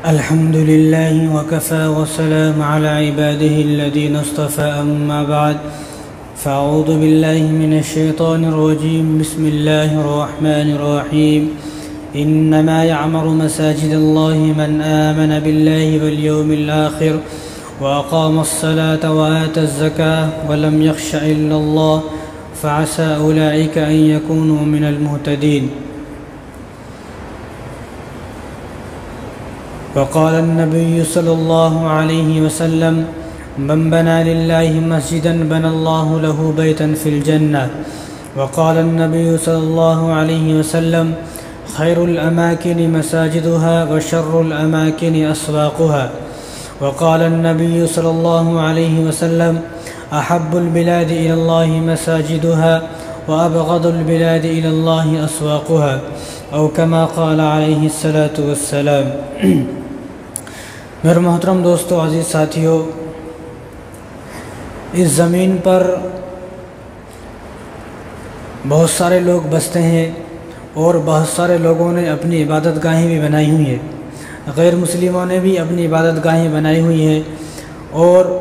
अल्हम्दुलिल्लाहि वकफ़ा वस्सलाम अला इबादिहि अल्लज़ीना इस्तफ़ा अम्मा बाद फ़अऊज़ु बिल्लाहि मिनश शैतानिर रजीम बिस्मिल्लाहिर रहमानिर रहीम इन्नमा यअमुरु मसाजिदल्लाहि मन आमन बिल्लाहि वल यौमिल आखिर व अक़ामस सलाता व आतज़ ज़कात व लम यख़्श इल्लल्लाह फ़असा उलाइका अन यकूनु मिनल मुहतदीन। वक़ाल नबी सल्लल्लाहु अलैहि वसल्लम मन बना लिल्लाहि मस्जिदन बनल्लाहु लहु बैतन फ़िल जन्नह। वक़ाल नबी सल्लल्लाहु अलैहि वसल्लम खैरुल अमाकिनि मसाजिदुहा व शर्रुल अमाकिनि अस्वाक़ुहा। वक़ाल नबी सल्लल्लाहु अलैहि वसल्लम अहब्बुल बिलादि इलल्लाहि मसाजिदुहा व अबग़दुल बिलादि इलल्लाहि अस्वाक़ुहा औ कमा क़ाल अलैहि सलातु वस्सलाम। मेरे मोहतरम दोस्तों, अज़ीज़ साथियों, इस ज़मीन पर बहुत सारे लोग बसते हैं और बहुत सारे लोगों ने अपनी इबादत गाहें भी बनाई हुई हैं। गैर मुस्लिमों ने भी अपनी इबादत गाहें बनाई हुई हैं और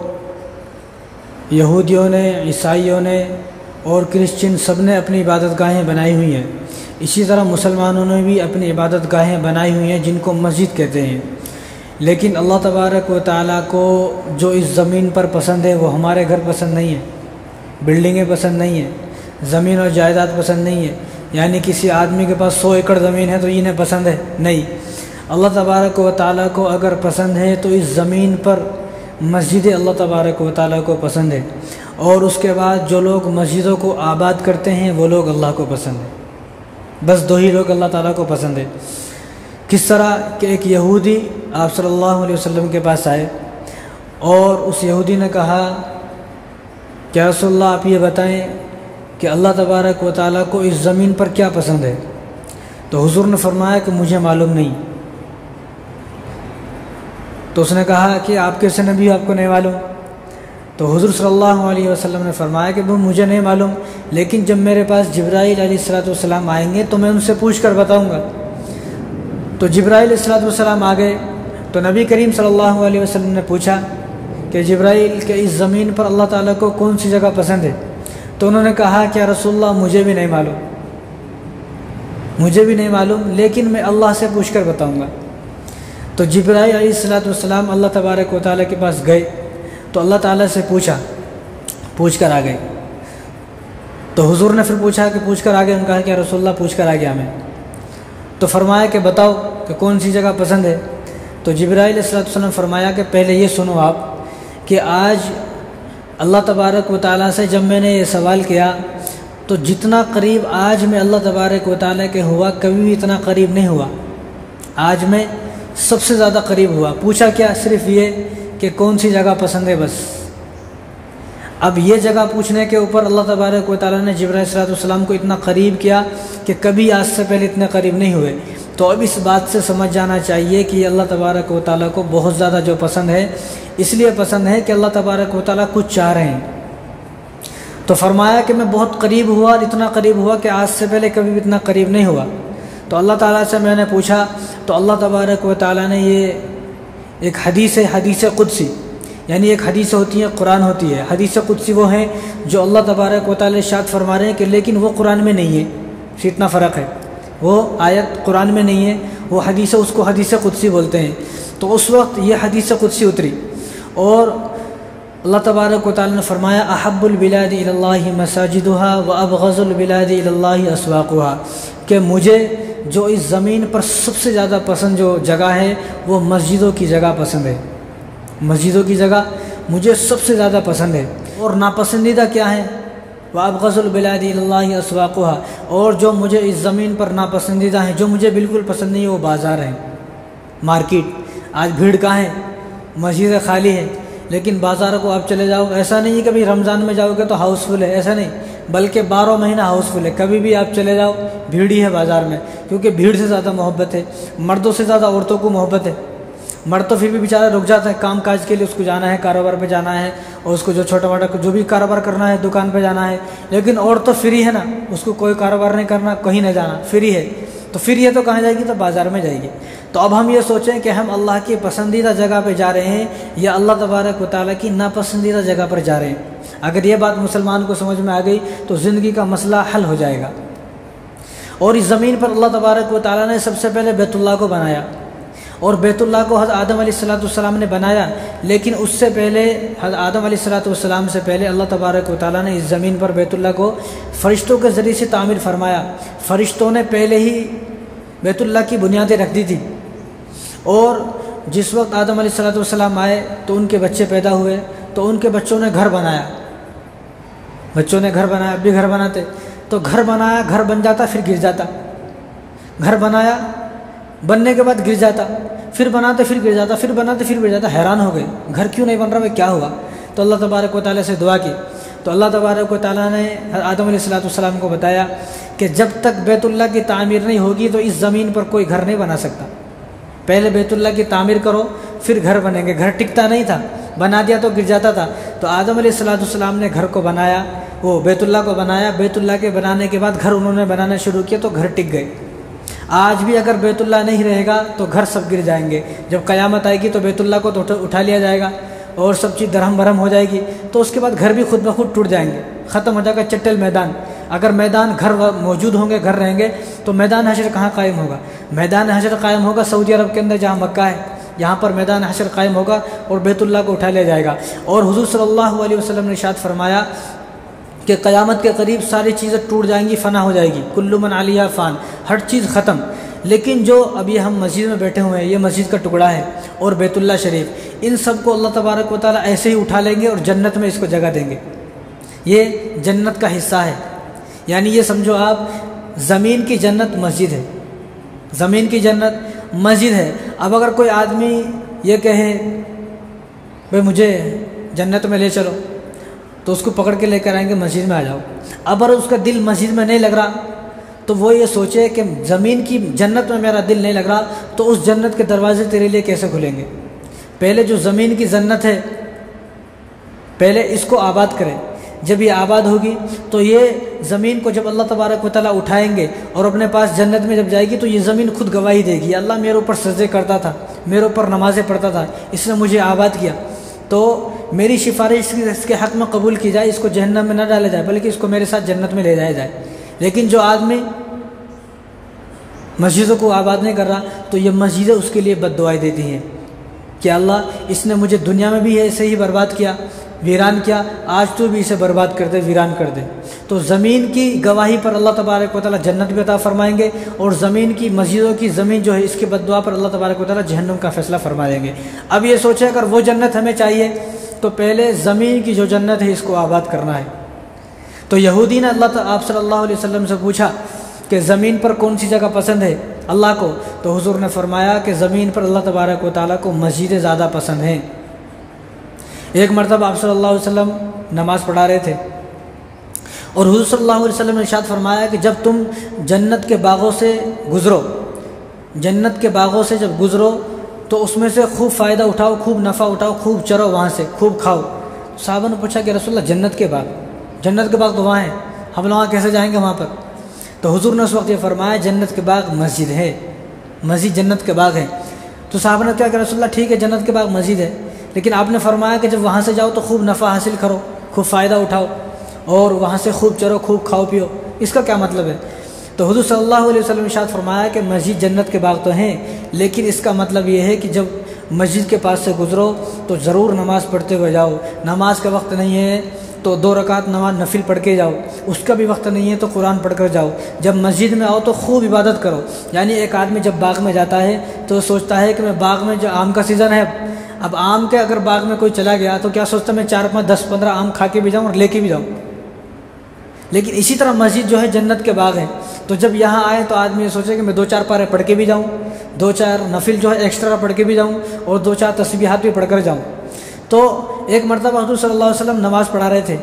यहूदियों ने, ईसाइयों ने और क्रिश्चियन सब ने अपनी इबादत गाहें बनाई हुई हैं। इसी तरह मुसलमानों ने भी अपनी इबादत गाहें बनाई हुई हैं जिनको मस्जिद कहते हैं। लेकिन अल्लाह तबारक व तआला को जो इस ज़मीन पर पसंद है वो हमारे घर पसंद नहीं है, बिल्डिंगें पसंद नहीं है, ज़मीन और जायदाद पसंद नहीं है। यानी किसी आदमी के पास 100 एकड़ ज़मीन है तो इन्हें पसंद है, नहीं। अल्लाह तबारक व तआला को अगर पसंद है तो इस ज़मीन पर मस्जिदें अल्लाह तबारक व तआला को पसंद है और उसके बाद जो लोग मस्जिदों को आबाद करते हैं वो लोग अल्लाह को पसंद है। बस दो ही लोग अल्लाह ताला को पसंद है। किस तरह कि एक यहूदी आप सल्लल्लाहु अलैहि वसल्लम के पास आए और उस यहूदी ने कहा कि या रसूलल्लाह, आप ये बताएं कि अल्लाह तबारक व तआला को इस ज़मीन पर क्या पसंद है। तो हुज़ूर ने फरमाया कि मुझे मालूम नहीं। तो उसने कहा कि आप कैसे नबी, आपको नहीं मालूम। तो हुज़ूर सल्लल्लाहु अलैहि वसल्लम ने फरमाया कि वो मुझे नहीं मालूम, लेकिन जब मेरे पास जिब्राईल अलैहिस्सलाम आएंगे तो मैं उनसे पूछ कर बताऊँगा। तो जिब्राईल अलैहिस्सलाम आ गए तो नबी करीम सल्लल्लाहु अलैहि वसल्लम ने पूछा कि जिब्राईल के इस ज़मीन पर अल्लाह ताला को कौन सी जगह पसंद है। तो उन्होंने कहा कि या रसूलल्लाह, मुझे भी नहीं मालूम, मुझे भी नहीं मालूम, लेकिन मैं अल्लाह से पूछ कर बताऊँगा। तो जिब्राईल अलैहिस्सलाम अल्लाह तबारक व तआला के पास गए तो अल्लाह ताला से पूछ कर आ गए। तो हुज़ूर ने फिर पूछा कि पूछ कर आ गए। उन्होंने कहा कि या रसूलल्लाह, पूछ कर आ गया मैं। तो फरमाया कि बताओ कि कौन सी जगह पसंद है। तो जिब्राईल अलैहिस्सलाम फरमाया कि पहले ये सुनो आप कि आज अल्लाह तबारक व तआला से जब मैंने ये सवाल किया तो जितना करीब आज मैं अल्लाह तबारक व तआला के हुआ, कभी भी इतना करीब नहीं हुआ। आज मैं सबसे ज़्यादा करीब हुआ। पूछा क्या? सिर्फ ये कि कौन सी जगह पसंद है, बस। अब ये जगह पूछने के ऊपर अल्लाह तबारक व तआला ने जिब्राईल अलैहिस्सलाम को इतना करीब किया कि कभी आज से पहले इतने करीब नहीं हुए। तो अब इस बात से समझ जाना चाहिए कि अल्लाह तबारक व तआला को बहुत ज़्यादा जो पसंद है, इसलिए पसंद है कि अल्लाह तबारक व तआला कुछ चाह रहे हैं। तो फरमाया कि मैं बहुत करीब हुआ, इतना करीब हुआ कि आज से पहले कभी भी इतना करीब नहीं हुआ। तो अल्लाह ताला से मैंने पूछा तो अल्लाह तबारक व तआला ने ये एक हदीस है, हदीस कुदसी, यानी एक हदीस होती है, कुरान होती है। हदीस कुदसी वो है जो अल्लाह तबारक व तआला इरशाद फरमा रहे हैं कि लेकिन वो कुरान में नहीं है। इतना फ़र्क है, वो आयत कुरान में नहीं है, वो हदीस, उसको हदीस कुदसी बोलते हैं। तो उस वक्त ये हदीस कुदसी उतरी और अल्लाह तबारक व तआला ने फरमाया अहब्बुल बिलादि इलल्लाहि मसाजिदुहा व अबग़ज़ुल बिलादि इलल्लाहि अस्वाक़ुहा, कि मुझे जो इस ज़मीन पर सबसे ज़्यादा पसंद जो जगह है वो मस्जिदों की जगह पसंद है। मस्जिदों की जगह मुझे सबसे ज़्यादा पसंद है। और नापसंदीदा क्या है? व अबग़ज़ुल बिलादि इलल्लाहि अस्वाक़ुहा, और जो मुझे इस ज़मीन पर नापसंदीदा है, जो मुझे बिल्कुल पसंद नहीं है, वो बाज़ार हैं, मार्केट। आज भीड़ कहाँ है? मस्जिदें खाली हैं, लेकिन बाज़ार को आप चले जाओ, ऐसा नहीं है कभी रमज़ान में जाओगे तो हाउसफुल है, ऐसा नहीं, बल्कि 12 महीना हाउसफुल है। कभी भी आप चले जाओ भीड़ ही है बाज़ार में, क्योंकि भीड़ से ज़्यादा मोहब्बत है। मर्दों से ज़्यादा औरतों को मोहब्बत है। मर्द तो फिर भी बेचारा रुक जाता है, काम काज के लिए उसको जाना है, कारोबार पे जाना है, और उसको जो छोटा मोटा जो भी कारोबार करना है, दुकान पे जाना है। लेकिन औरत तो फ्री है ना, उसको कोई कारोबार नहीं करना, कहीं नहीं जाना, फ्री है। तो फिर ये तो कहाँ जाएगी, तो बाज़ार में जाएगी। तो अब हम ये सोचें कि हम अल्लाह की पसंदीदा जगह पे जा रहे हैं या अल्लाह तबारक व तआला की नापसंदीदा जगह पर जा रहे हैं। अगर ये बात मुसलमान को समझ में आ गई तो ज़िंदगी का मसला हल हो जाएगा। और इस ज़मीन पर अल्लाह तबारक व तआला ने सबसे पहले बैतुल्लाह को बनाया, और बैतुल्लाह को हज़रत आदम अलैहिस्सलाम ने बनाया, लेकिन उससे पहले हज़रत आदम अलैहिस्सलाम से पहले अल्लाह तबारक व तआला ने इस ज़मीन पर बैतुल्लाह को फ़रिश्तों के ज़रिए से तामीर फरमाया। फ़रिश्तों ने पहले ही बैतुल्लाह की बुनियादें रख दी थी, और जिस वक्त आदम अलैहिस्सलाम आए तो उनके बच्चे पैदा हुए, तो उनके बच्चों ने घर बनाया, बच्चों ने घर बनाया, अब भी घर बनाते। तो घर बनाया, घर बन जाता फिर गिर जाता, घर बनाया बनने के बाद गिर जाता, फिर बनाते फिर गिर जाता, फिर बनाते फिर गिर जाता। हैरान हो गए, घर क्यों नहीं बन रहा, भाई क्या हुआ। तो अल्लाह तबारक व तआला से दुआ की, तो अल्लाह तबारक व तआला ने आदम अलैहिस्सलाम को बताया कि जब तक बैतुल्लाह की तामीर नहीं होगी तो इस ज़मीन पर कोई घर नहीं बना सकता। पहले बैतुल्लाह की तामीर करो फिर घर बनेंगे। घर टिकता नहीं था, बना दिया तो गिर जाता था। तो आदम अलैहिस्सलाम ने घर को बनाया, वो बैतुल्लाह को बनाया। बैतुल्लाह के बनाने के बाद घर उन्होंने बनाना शुरू किया तो घर टिक गए। आज भी अगर बैतुल्लाह नहीं रहेगा तो घर सब गिर जाएंगे। जब क़यामत आएगी तो बैतुल्लाह को तो उठा लिया जाएगा और सब चीज़ दरहम भरम हो जाएगी, तो उसके बाद घर भी खुद ब खुद टूट जाएंगे, ख़त्म हो जाएगा चट्टल मैदान। अगर मैदान घर मौजूद होंगे, घर रहेंगे, तो मैदान हशर कहाँ कायम होगा। मैदान हशर कायम होगा सऊदी अरब के अंदर जहाँ मक्का है, यहाँ पर मैदान हशर कायम होगा और बैतुल्लाह को उठा लिया जाएगा। और हुज़ूर सल्लल्लाहु अलैहि वसल्लम ने इरशाद फरमाया कि क़यामत के करीब सारी चीज़ें टूट जाएंगी, फ़ना हो जाएगी, कुल्लु मन अलैहा फ़ान, हर चीज़ ख़त्म। लेकिन जो अभी हम मस्जिद में बैठे हुए हैं, ये मस्जिद का टुकड़ा है और बैतुल्लाह शरीफ, इन सब को अल्लाह तबारक व तआला ऐसे ही उठा लेंगे और जन्नत में इसको जगह देंगे। ये जन्नत का हिस्सा है। यानी ये समझो आप, ज़मीन की जन्नत मस्जिद है, ज़मीन की जन्नत मस्जिद है। अब अगर कोई आदमी ये कहे भाई मुझे जन्नत में ले चलो, तो उसको पकड़ के लेकर आएंगे मस्जिद में आ जाओ। अब अगर उसका दिल मस्जिद में नहीं लग रहा तो वो ये सोचे कि ज़मीन की जन्नत में मेरा दिल नहीं लग रहा, तो उस जन्नत के दरवाजे तेरे लिए कैसे खुलेंगे। पहले जो ज़मीन की जन्नत है पहले इसको आबाद करें। जब ये आबाद होगी तो ये ज़मीन को जब अल्लाह तबारक व तआला उठाएंगे और अपने पास जन्नत में जब जाएगी तो ये ज़मीन खुद गवाही देगी, अल्लाह मेरे ऊपर सजदे करता था, मेरे ऊपर नमाज़ें पढ़ता था, इसने मुझे आबाद किया, तो मेरी सिफारिश इसके हक़ में कबूल की जाए, इसको जहन्नम में न डाला जाए बल्कि इसको मेरे साथ जन्नत में ले जाया जाए। लेकिन जो आदमी मस्जिदों को आबाद नहीं कर रहा तो ये मस्जिदें उसके लिए बद्दुआएं देती हैं कि अल्लाह इसने मुझे दुनिया में भी ऐसे ही बर्बाद किया, वीरान किया, आज तो भी इसे बर्बाद कर दे, वीरान कर दे। तो ज़मीन की गवाही पर अल्लाह तबारक व तआला जन्नत भी अता फरमाएंगे और ज़मीन की मस्जिदों की ज़मीन जो है इसकी बद्दुआ पर अल्लाह तबारक व तआला जहन्नम का फ़ैसला फरमा देंगे। अब ये सोचे अगर वो जन्नत हमें चाहिए तो पहले ज़मीन की जो जन्नत है इसको आबाद करना है। तो यहूदी ने आप सल्लल्लाहु अलैहि वसल्लम से पूछा कि ज़मीन पर कौन सी जगह पसंद है अल्लाह को, तो हुज़ूर ने फरमाया कि ज़मीन पर अल्लाह तबारक व तआला को मस्जिदें ज़्यादा पसंद हैं। एक मरतबा आप सल्लल्लाहु अलैहि वसल्लम नमाज़ पढ़ा रहे थे और हुज़ूर सल्लल्लाहु अलैहि वसल्लम ने इरशाद फरमाया कि जब तुम जन्नत के बागों से गुज़रो, जन्नत के बागों से जब गुज़रो तो उसमें से खूब फ़ायदा उठाओ, खूब नफ़ा उठाओ, खूब चरो, वहाँ से खूब खाओ। साहबा ने पूछा कि रसूलल्लाह जन्नत के बाग, जन्नत के बाग तो वहाँ हैं, हम लोग वहाँ कैसे जाएंगे वहाँ पर। तो हुज़ूर ने उस वक्त ये फरमाया जन्नत के बाग मस्जिद है, मस्जिद जन्नत के बाग है। तो साहबा ने क्या कि रसूलल्लाह ठीक है जन्नत के बाग मस्जिद है, लेकिन आपने फरमाया कि जब वहाँ से जाओ तो खूब नफ़ा हासिल करो, खूब फ़ायदा उठाओ और वहाँ से खूब चरो, खूब खाओ पियो, इसका क्या मतलब है। तो हुज़ूर सल्लल्लाहु अलैहि वसल्लम ने इरशाद फरमाया कि मस्जिद जन्नत के बाग तो हैं, लेकिन इसका मतलब ये है कि जब मस्जिद के पास से गुज़रो तो ज़रूर नमाज़ पढ़ते हुए जाओ। नमाज का वक्त नहीं है तो 2 रकात नमाज नफिल पढ़ के जाओ, उसका भी वक्त नहीं है तो कुरान पढ़ कर जाओ। जब मस्जिद में आओ तो खूब इबादत करो। यानी एक आदमी जब बाग में जाता है तो सोचता है कि मैं बाग में, जो आम का सीज़न है, अब आम के अगर बाग में कोई चला गया तो क्या सोचता मैं 4, 5, 10, 15 आम खा के भी जाऊँ और लेके भी जाऊँ। लेकिन इसी तरह मस्जिद जो है जन्नत के बाग है। तो जब यहाँ आए तो आदमी ये सोचे कि मैं 2-4 पारे पढ़ के भी जाऊँ, 2-4 नफिल जो है एक्स्ट्रा पढ़ के भी जाऊँ और 2-4 तस्बीहात भी पढ़ कर जाऊँ। तो एक मरतबा हुज़ूर सल्लल्लाहु अलैहि वसल्लम नमाज़ पढ़ा रहे थे,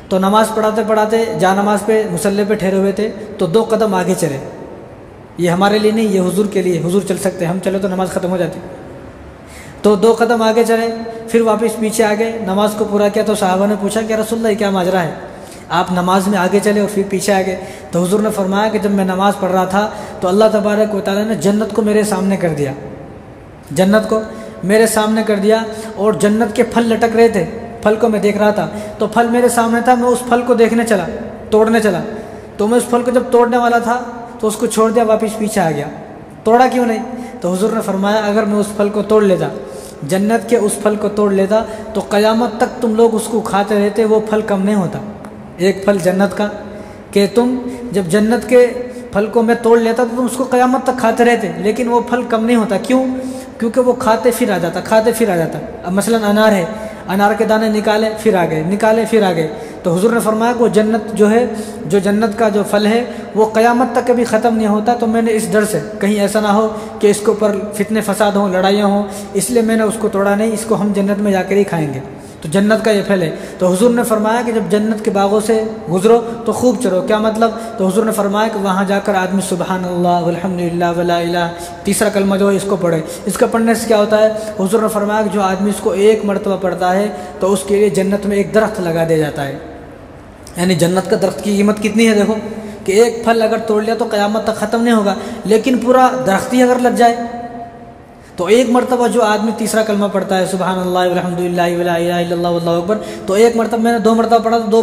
तो नमाज़ पढ़ाते पढ़ाते जा नमाज़ पे मुसल्ले पे ठहरे हुए थे तो 2 कदम आगे चले। ये हमारे लिए नहीं, ये हुज़ूर के लिए, हुज़ूर चल सकते, हम चले तो नमाज़ ख़त्म हो जाती। तो 2 कदम आगे चले, फिर वापस पीछे आ गए, नमाज़ को पूरा किया। तो सहाबा ने पूछा कि रसूलल्लाह क्या माजरा है, आप नमाज में आगे चले और फिर पीछे आ गए। तो हुजूर ने फरमाया कि जब मैं नमाज़ पढ़ रहा था तो अल्लाह तबारक व तआला ने जन्नत को मेरे सामने कर दिया, जन्नत को मेरे सामने कर दिया, और जन्नत के फल लटक रहे थे, फल को मैं देख रहा था। तो फल मेरे सामने था, मैं उस फल को देखने चला, तोड़ने चला। तो मैं उस फल को जब तोड़ने वाला था तो उसको छोड़ दिया, वापस पीछे आ गया। तोड़ा क्यों नहीं? तो हुजूर ने फरमाया अगर मैं उस फल को तोड़ लेता, जन्नत के उस फल को तोड़ लेता, तो क़यामत तक तुम लोग उसको खाते रहते, वो फल कम नहीं होता। एक फल जन्नत का कि तुम जब जन्नत के फल को मैं तोड़ लेता तो तुम उसको क़यामत तक खाते रहते, लेकिन वो फल कम नहीं होता। क्यों? क्योंकि वो खाते फिर आ जाता, खाते फिर आ जाता। अब मसलन अनार है, अनार के दाने निकाले फिर आ गए, निकाले फिर आ गए। तो हुजूर ने फरमाया वो जन्नत जो है, जो जन्नत का जो फल है वो क़यामत तक कभी ख़त्म नहीं होता। तो मैंने इस डर से कहीं ऐसा ना हो कि इसके ऊपर फितने फसाद हों, लड़ाइयाँ हों, इसलिए मैंने उसको तोड़ा नहीं, इसको हम जन्नत में जाकर ही खाएँगे। तो जन्नत का ये फल है। तो हुजूर ने फरमाया कि जब जन्नत के बागों से गुजरो तो खूब चलो। क्या मतलब? तो हुजूर ने फरमाया कि वहाँ जाकर आदमी सुबहानल्लाह वल्हम्दुलिल्लाह वला इलाहा, तीसरा कलमा जो है इसको पढ़े। इसका पढ़ने से क्या होता है? हुजूर ने फरमाया कि जो आदमी इसको एक मरतबा पढ़ता है तो उसके लिए जन्नत में एक दरख्त लगा दिया जाता है। यानी जन्नत का दरख्त की कीमत कितनी है देखो, कि एक फल अगर तोड़ लिया तो क़यामत तक ख़त्म नहीं होगा, लेकिन पूरा दरख्त ही अगर लग जाए तो एक मरतबा जो आदमी तीसरा कलमा पढ़ता है सुबहानल्लाह वल्हम्दुलिल्लाह वला इलाहा इल्लल्लाह वल्लाहु अकबर, तो एक मरतबा, मैंने 2 मरतबा पढ़ा तो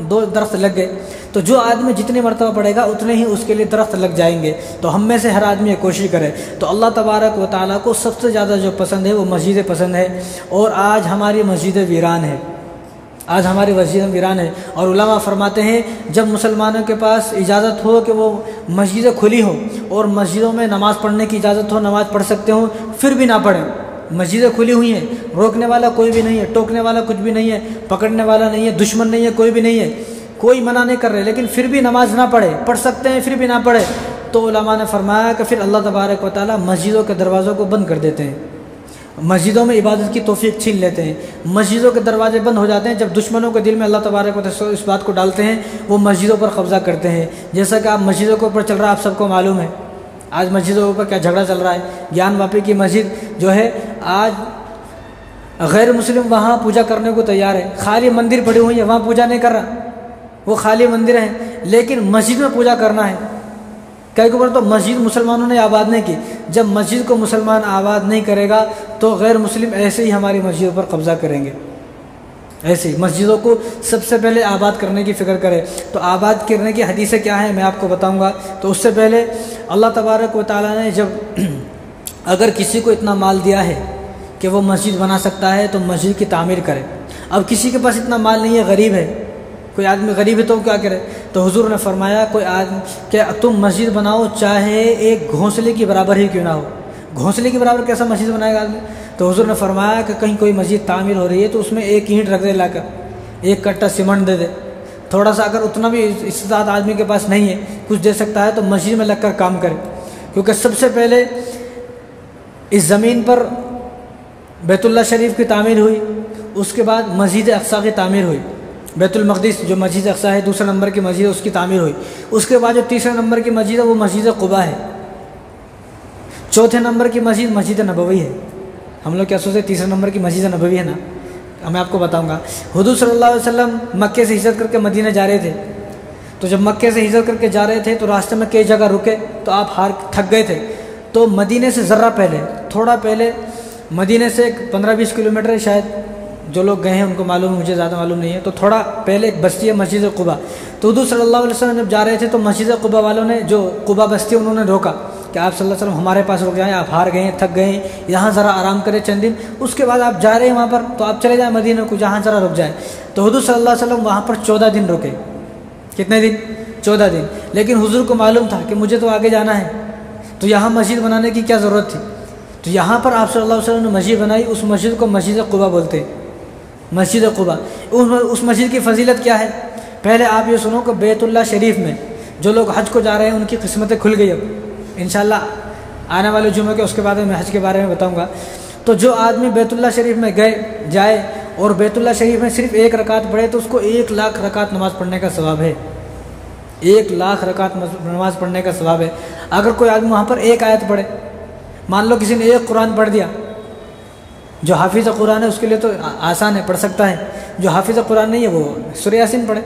दो दरख्त लग गए। तो जो आदमी जितने मरतबा पढ़ेगा उतने ही उसके लिए दरख्त लग जाएंगे। तो हम में से हर आदमी ये कोशिश करे। तो अल्लाह तबारक व तआला को सबसे ज़्यादा जो पसंद है वो मस्जिदें पसंद है, और आज हमारी मस्जिदें वीरान है, आज हमारी मस्जिद वीरान है। और उलमा फरमाते हैं जब मुसलमानों के पास इजाज़त हो कि वो मस्जिदें खुली हो और मस्जिदों में नमाज़ पढ़ने की इजाज़त हो, नमाज़ पढ़ सकते हो, फिर भी ना पढ़ें। मस्जिदें खुली हुई हैं, रोकने वाला कोई भी नहीं है, टोकने वाला कुछ भी नहीं है, पकड़ने वाला नहीं है, दुश्मन नहीं है, कोई भी नहीं है, कोई मना नहीं कर रहे, लेकिन फिर भी नमाज ना पढ़े, पढ़ सकते हैं फिर भी ना पढ़े। तो उलमा ने फरमाया कि फिर अल्लाह तबारक व तआला मस्जिदों के दरवाज़ों को बंद कर देते हैं, मस्जिदों में इबादत की तौफीक छीन लेते हैं। मस्जिदों के दरवाजे बंद हो जाते हैं जब दुश्मनों के दिल में अल्लाह तबारक व तआला इस बात को डालते हैं, वो मस्जिदों पर कब्ज़ा करते हैं। जैसा कि आप मस्जिदों के ऊपर चल रहा है, आप सबको मालूम है आज मस्जिदों के ऊपर क्या झगड़ा चल रहा है। ज्ञानवापी की मस्जिद जो है, आज गैर मुस्लिम वहाँ पूजा करने को तैयार है, खाली मंदिर पड़ी हुई है, वहाँ पूजा नहीं कर रहा, वो खाली मंदिर है, लेकिन मस्जिद में पूजा करना है। कई बार तो मस्जिद मुसलमानों ने आबाद नहीं की। जब मस्जिद को मुसलमान आबाद नहीं करेगा तो गैर मुस्लिम ऐसे ही हमारी मस्जिदों पर कब्ज़ा करेंगे। ऐसे ही मस्जिदों को सबसे पहले आबाद करने की फ़िक्र करें। तो आबाद करने की हदीसें क्या हैं मैं आपको बताऊंगा। तो उससे पहले अल्लाह तबारक व तआला ने जब अगर किसी को इतना माल दिया है कि वो मस्जिद बना सकता है तो मस्जिद की तामीर करे। अब किसी के पास इतना माल नहीं है, गरीब है, कोई आदमी गरीब है तो क्या करे? तो हुजूर ने फरमाया कोई आदमी क्या तुम मस्जिद बनाओ चाहे एक घोंसले की बराबर ही क्यों ना हो। घोंसले की बराबर कैसा मस्जिद बनाएगा आदमी? तो हुजूर ने फरमाया कि कहीं कोई मस्जिद तामीर हो रही है तो उसमें एक ईंट रख दे, लाकर एक कट्टा सीमेंट दे दे, थोड़ा सा, अगर उतना भी इस्तेताद आदमी के पास नहीं है, कुछ दे सकता है, तो मस्जिद में लगकर काम करे। क्योंकि सबसे पहले इस ज़मीन पर बैतुल्लाह शरीफ की तामीर हुई, उसके बाद मस्जिद अक़सा की तामीर हुई। बैतुल मक़दिस जो मस्जिद अक़सा है दूसरे नंबर की मस्जिद है, उसकी तामीर हुई। उसके बाद जो तीसरे नंबर की मस्जिद है वो मस्जिद क़ुबा है। चौथे नंबर की मस्जिद मस्जिद नबवी है। हम लोग क्या सोचते तीसरे नंबर की मस्जिद नबवी है ना, मैं आपको बताऊंगा। हुजूर सल्लल्लाहु अलैहि वसल्लम मक्के से हिजरत करके मदीना जा रहे थे। तो जब मक्के से हिजरत करके जा रहे थे तो रास्ते में कई जगह रुके, तो आप थक गए थे। तो मदीने से ज़र्रा पहले, थोड़ा पहले, मदीने से 15-20 किलोमीटर शायद, जो लोग गए हैं उनको मालूम है, मुझे ज़्यादा मालूम नहीं है। तो थोड़ा पहले एक बस्ती है मस्जिद क़ुबा। तो हुजूर सल्लल्लाहु अलैहि वसल्लम जब जा रहे थे तो मस्जिद क़ुबा वालों ने, जो क़ुबा बस्ती है, उन्होंने रोका कि आप सल्लल्लाहु अलैहि वसल्लम हमारे पास रुक जाएं, आप हार गए हैं, थक गए हैं, यहाँ ज़रा आराम करें चंद दिन, उसके बाद आप जा रहे हैं वहाँ पर, तो आप चले जाएँ मदीना को, जहाँ ज़रा रुक जाए। तो हुजूर सल्लल्लाहु अलैहि वसल्लम वहाँ पर 14 दिन रुके। कितने दिन? 14 दिन। लेकिन हुजूर को मालूम था कि मुझे तो आगे जाना है, तो यहाँ मस्जिद बनाने की क्या ज़रूरत थी। तो यहाँ पर आप सल्लल्लाहु अलैहि वसल्लम ने मस्जिद बनाई। उस मस्जिद को मस्जिद क़ुबा बोलते हैं, मस्जिद क़ुबा। उस मस्जिद की फजीलत क्या है? पहले आप ये सुनो कि बैतुल्लाह शरीफ में जो लोग हज को जा रहे हैं उनकी किस्मतें खुल गई। अब इंशाल्लाह आने वाले जुमे के उसके बाद मैं हज के बारे में बताऊंगा। तो जो आदमी बैतुल्लाह शरीफ में जाए और बैतुल्लाह शरीफ में सिर्फ 1 रकात पढ़े तो उसको 1 लाख रकात नमाज़ पढ़ने का सवाब है। 1 लाख रकात नमाज़ पढ़ने का सवाब है। अगर कोई आदमी वहाँ पर 1 आयत पढ़े, मान लो किसी ने 1 कुरान पढ़ दिया, जो हाफिज़ कुरान है उसके लिए तो आसान है, पढ़ सकता है। जो हाफिज़ कुरान नहीं है वो सूरह यासीन पढ़े,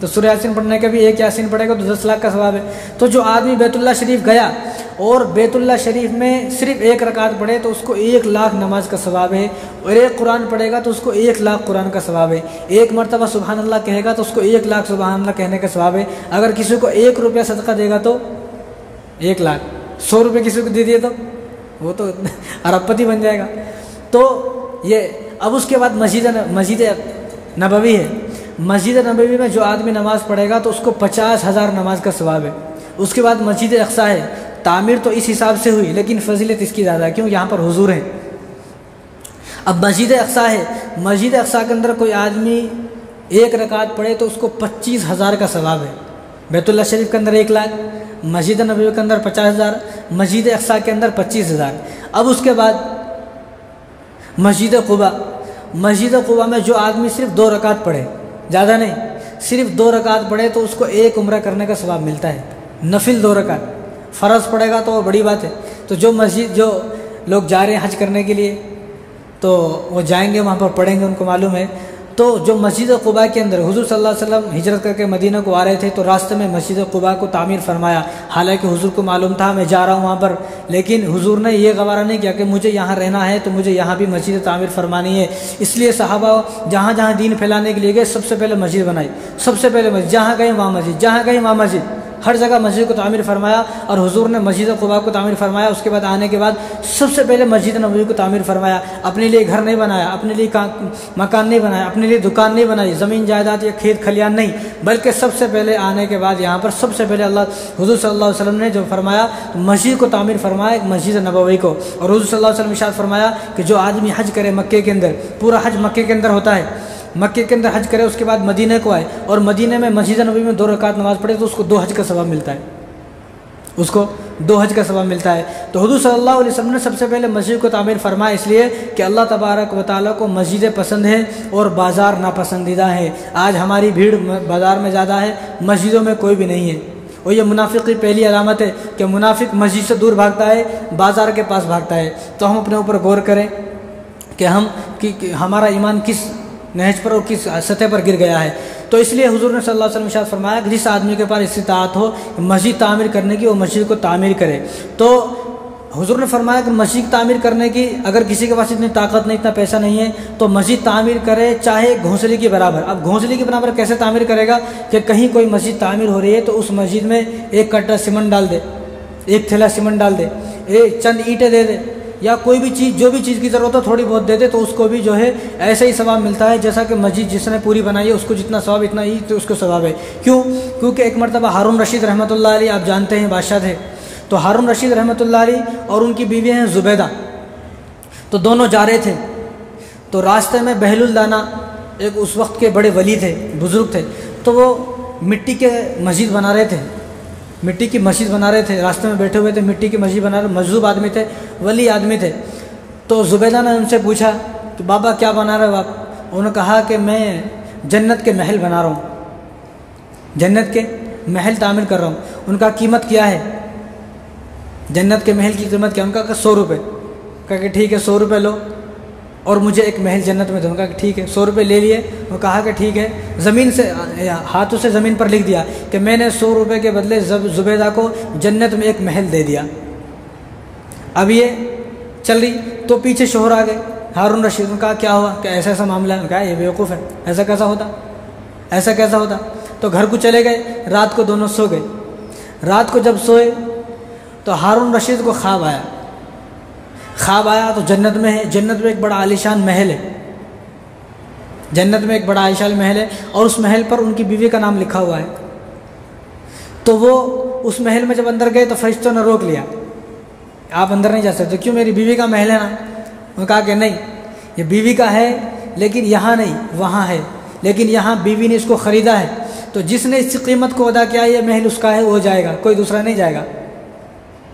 तो सूरह यासीन पढ़ने का भी एक यासीन पढ़ेगा तो 10 लाख का सवाब है। तो जो आदमी बैतुल्लाह शरीफ गया और बैतुल्लाह शरीफ में सिर्फ 1 रकात पढ़े तो उसको 1 लाख नमाज का सवाब है, और 1 कुरान पढ़ेगा तो उसको 1 लाख कुरान का सवाब है। 1 मरतबा सुबहान अल्लाह कहेगा तो उसको 1 लाख सुबहान अल्लाह कहने का सवाब है। अगर किसी को 1 रुपया सदका देगा तो 1 लाख, 100 रुपये किसी को दे दिए तो वो तो अरबपति बन जाएगा। तो ये अब उसके बाद मस्जिद नबवी है। मस्जिद नबवी में जो आदमी नमाज़ पढ़ेगा तो उसको 50,000 नमाज का सवाब है। उसके बाद मस्जिद अक्सा है, तामीर तो इस हिसाब से हुई लेकिन फजीलत इसकी ज़्यादा है, क्यों? यहाँ पर हुजूर है। अब मस्जिद अक्सा है, मस्जिद अक्सा के अंदर कोई आदमी 1 रकात पढ़े तो उसको 25,000 का सवाब है। बैतुल्लाह शरीफ के अंदर 1 लाख, मस्जिद नबवी के अंदर 50,000, मस्जिद अक्सा के अंदर 25,000। अब उसके बाद मस्जिद क़ुबा, मस्जिद क़ुबा में जो आदमी सिर्फ 2 रकात पढ़े, ज़्यादा नहीं, सिर्फ 2 रकात पढ़े तो उसको 1 उम्रा करने का सवाब मिलता है। नफिल 2 रकात, फ़र्ज़ पड़ेगा तो बड़ी बात है। तो जो लोग जा रहे हैं हज करने के लिए तो वो जाएंगे वहाँ पर पढ़ेंगे, उनको मालूम है। तो जो मस्जिद क़ुबा के अंदर हुज़ूर सल्लल्लाहु अलैहि वसल्लम हिजरत करके मदीना को आ रहे थे तो रास्ते में मस्जिद क़ुबा को तामीर फरमाया। हालांकि हुज़ूर को मालूम था मैं जा रहा हूँ वहाँ पर, लेकिन हुज़ूर ने ये गवारा नहीं किया कि मुझे यहाँ रहना है तो मुझे यहाँ भी मस्जिद तामीर फरमानी है। इसलिए सहाबा जहाँ जहाँ दीन फैलाने के लिए गए सबसे पहले मस्जिद बनाई, सबसे पहले मस्जिद, जहाँ गए वहाँ मस्जिद, जहाँ गए वहाँ मस्जिद, हर जगह मस्जिद को तामीर फरमाया। और हुजूर ने मस्जिद क़ुबा को तामीर फरमाया। उसके बाद आने के बाद सबसे पहले मस्जिद नबवी को तामीर फरमाया। अपने लिए घर नहीं बनाया, अपने लिए मकान नहीं बनाया, अपने लिए दुकान नहीं बनाई, ज़मीन जायदाद या खेत खलियान नहीं, बल्कि सबसे पहले आने के बाद यहाँ पर सबसे पहले हुजूर सल्लल्लाहु अलैहि वसल्लम ने जो फरमाया तो मस्जिद को तामीर फरमाया, मस्जिद नबवी को। और हुजूर सल्लल्लाहु अलैहि वसल्लम इरशाद फरमाया कि जो आदमी हज करे मक्के के अंदर, पूरा हज मक्के के अंदर होता है, मक्के के अंदर हज करे, उसके बाद मदीने को आए और मदीने में मस्जिद नबवी में 2 रकात नमाज़ पढ़े तो उसको 2 हज का सवाब मिलता है, उसको 2 हज का सवाब मिलता है। तो हुजूर सल्लल्लाहु अलैहि वसल्लम ने सबसे पहले मस्जिद को तामीर फरमाया, इसलिए कि अल्लाह तबारक व तआला को मस्जिदें पसंद है और बाज़ार नापसंदीदा है। आज हमारी भीड़ बाज़ार में ज़्यादा है, मस्जिदों में कोई भी नहीं है। और ये मुनाफिक की पहली अलामत है कि मुनाफिक मस्जिद से दूर भागता है, बाज़ार के पास भागता है। तो हम अपने ऊपर गौर करें कि हमारा ईमान किस नहज पर और किस सतह पर गिर गया है। तो इसलिए हुजूर ने सल्लल्लाहु अलैहि वसल्लम इरशाद फरमाया कि जिस आदमी के पास इस्तिताअत हो मस्जिद तामीर करने की, वो मस्जिद को तामीर करे। तो हुजूर ने फरमाया कि मस्जिद तामीर करने की अगर किसी के पास इतनी ताकत नहीं, इतना पैसा नहीं है तो मस्जिद तामीर करे, चाहे घोंसले के बराबर। अब घोंसले के बराबर कैसे तामीर करेगा कि कहीं कोई मस्जिद तामीर हो रही है तो उस मस्जिद में 1 कट्टा सीमेंट डाल दे, 1 थैला सीमेंट डाल दे, चंद ईंटें दे दे, या कोई भी चीज़, जो भी चीज़ की ज़रूरत हो थोड़ी बहुत दे दे, तो उसको भी जो है ऐसे ही सवाब मिलता है जैसा कि मस्जिद जिसने पूरी बनाई है उसको जितना सवाब इतना ही तो उसको सवाब है। क्यों? क्योंकि एक मरतबा हारून रशीद रहमतुल्लाह अलैह, आप जानते हैं बादशाह थे, तो हारून रशीद रहमतुल्लाह अलैह और उनकी बीवी हैं ज़ुबैदा, तो दोनों जा रहे थे। तो रास्ते में बहलुल दाना एक उस वक्त के बड़े वली थे, बुज़ुर्ग थे, तो वो मिट्टी के मस्जिद बना रहे थे, मिट्टी की मस्जिद बना रहे थे, रास्ते में बैठे हुए थे, मिट्टी की मस्जिद बना रहे, मजलूब आदमी थे, वली आदमी थे। तो ज़ुबैदा ने उनसे पूछा कि बाबा क्या बना रहे हो आप? उन्होंने कहा कि मैं जन्नत के महल बना रहा हूँ, जन्नत के महल तामीर कर रहा हूँ। उनका कीमत क्या है? जन्नत के महल की कीमत क्या? उनका 100 रुपये। कहा कि ठीक है 100 रुपये लो और मुझे एक महल जन्नत में दो। उनका ठीक है, 100 रुपये ले लिए। वो कहा कि ठीक है, ज़मीन से हाथों से ज़मीन पर लिख दिया कि मैंने 100 रुपये के बदले ज़ुबैदा को जन्नत में एक महल दे दिया। अब ये चल रही तो पीछे शोहर आ गए, हारून रशीद। उनका क्या हुआ? क्या ऐसा ऐसा मामला है? कहा ये बेवकूफ़ है, ऐसा कैसा होता, ऐसा कैसा होता? तो घर को चले गए, रात को दोनों सो गए। रात को जब सोए तो हारून रशीद को ख्वाब आया। ख्वाब आया तो जन्नत में है, जन्नत में एक बड़ा आलीशान महल है, जन्नत में एक बड़ा आलीशान महल है और उस महल पर उनकी बीवी का नाम लिखा हुआ है। तो वो उस महल में जब अंदर गए तो फरिश्तों ने रोक लिया, आप अंदर नहीं जा सकते। क्यों? मेरी बीवी का महल है ना। उन्होंने कहा कि नहीं, ये बीवी का है लेकिन यहाँ नहीं, वहाँ है, लेकिन यहाँ बीवी ने इसको ख़रीदा है, तो जिसने इसकी कीमत को अदा किया ये महल उसका है, वो जाएगा, कोई दूसरा नहीं जाएगा।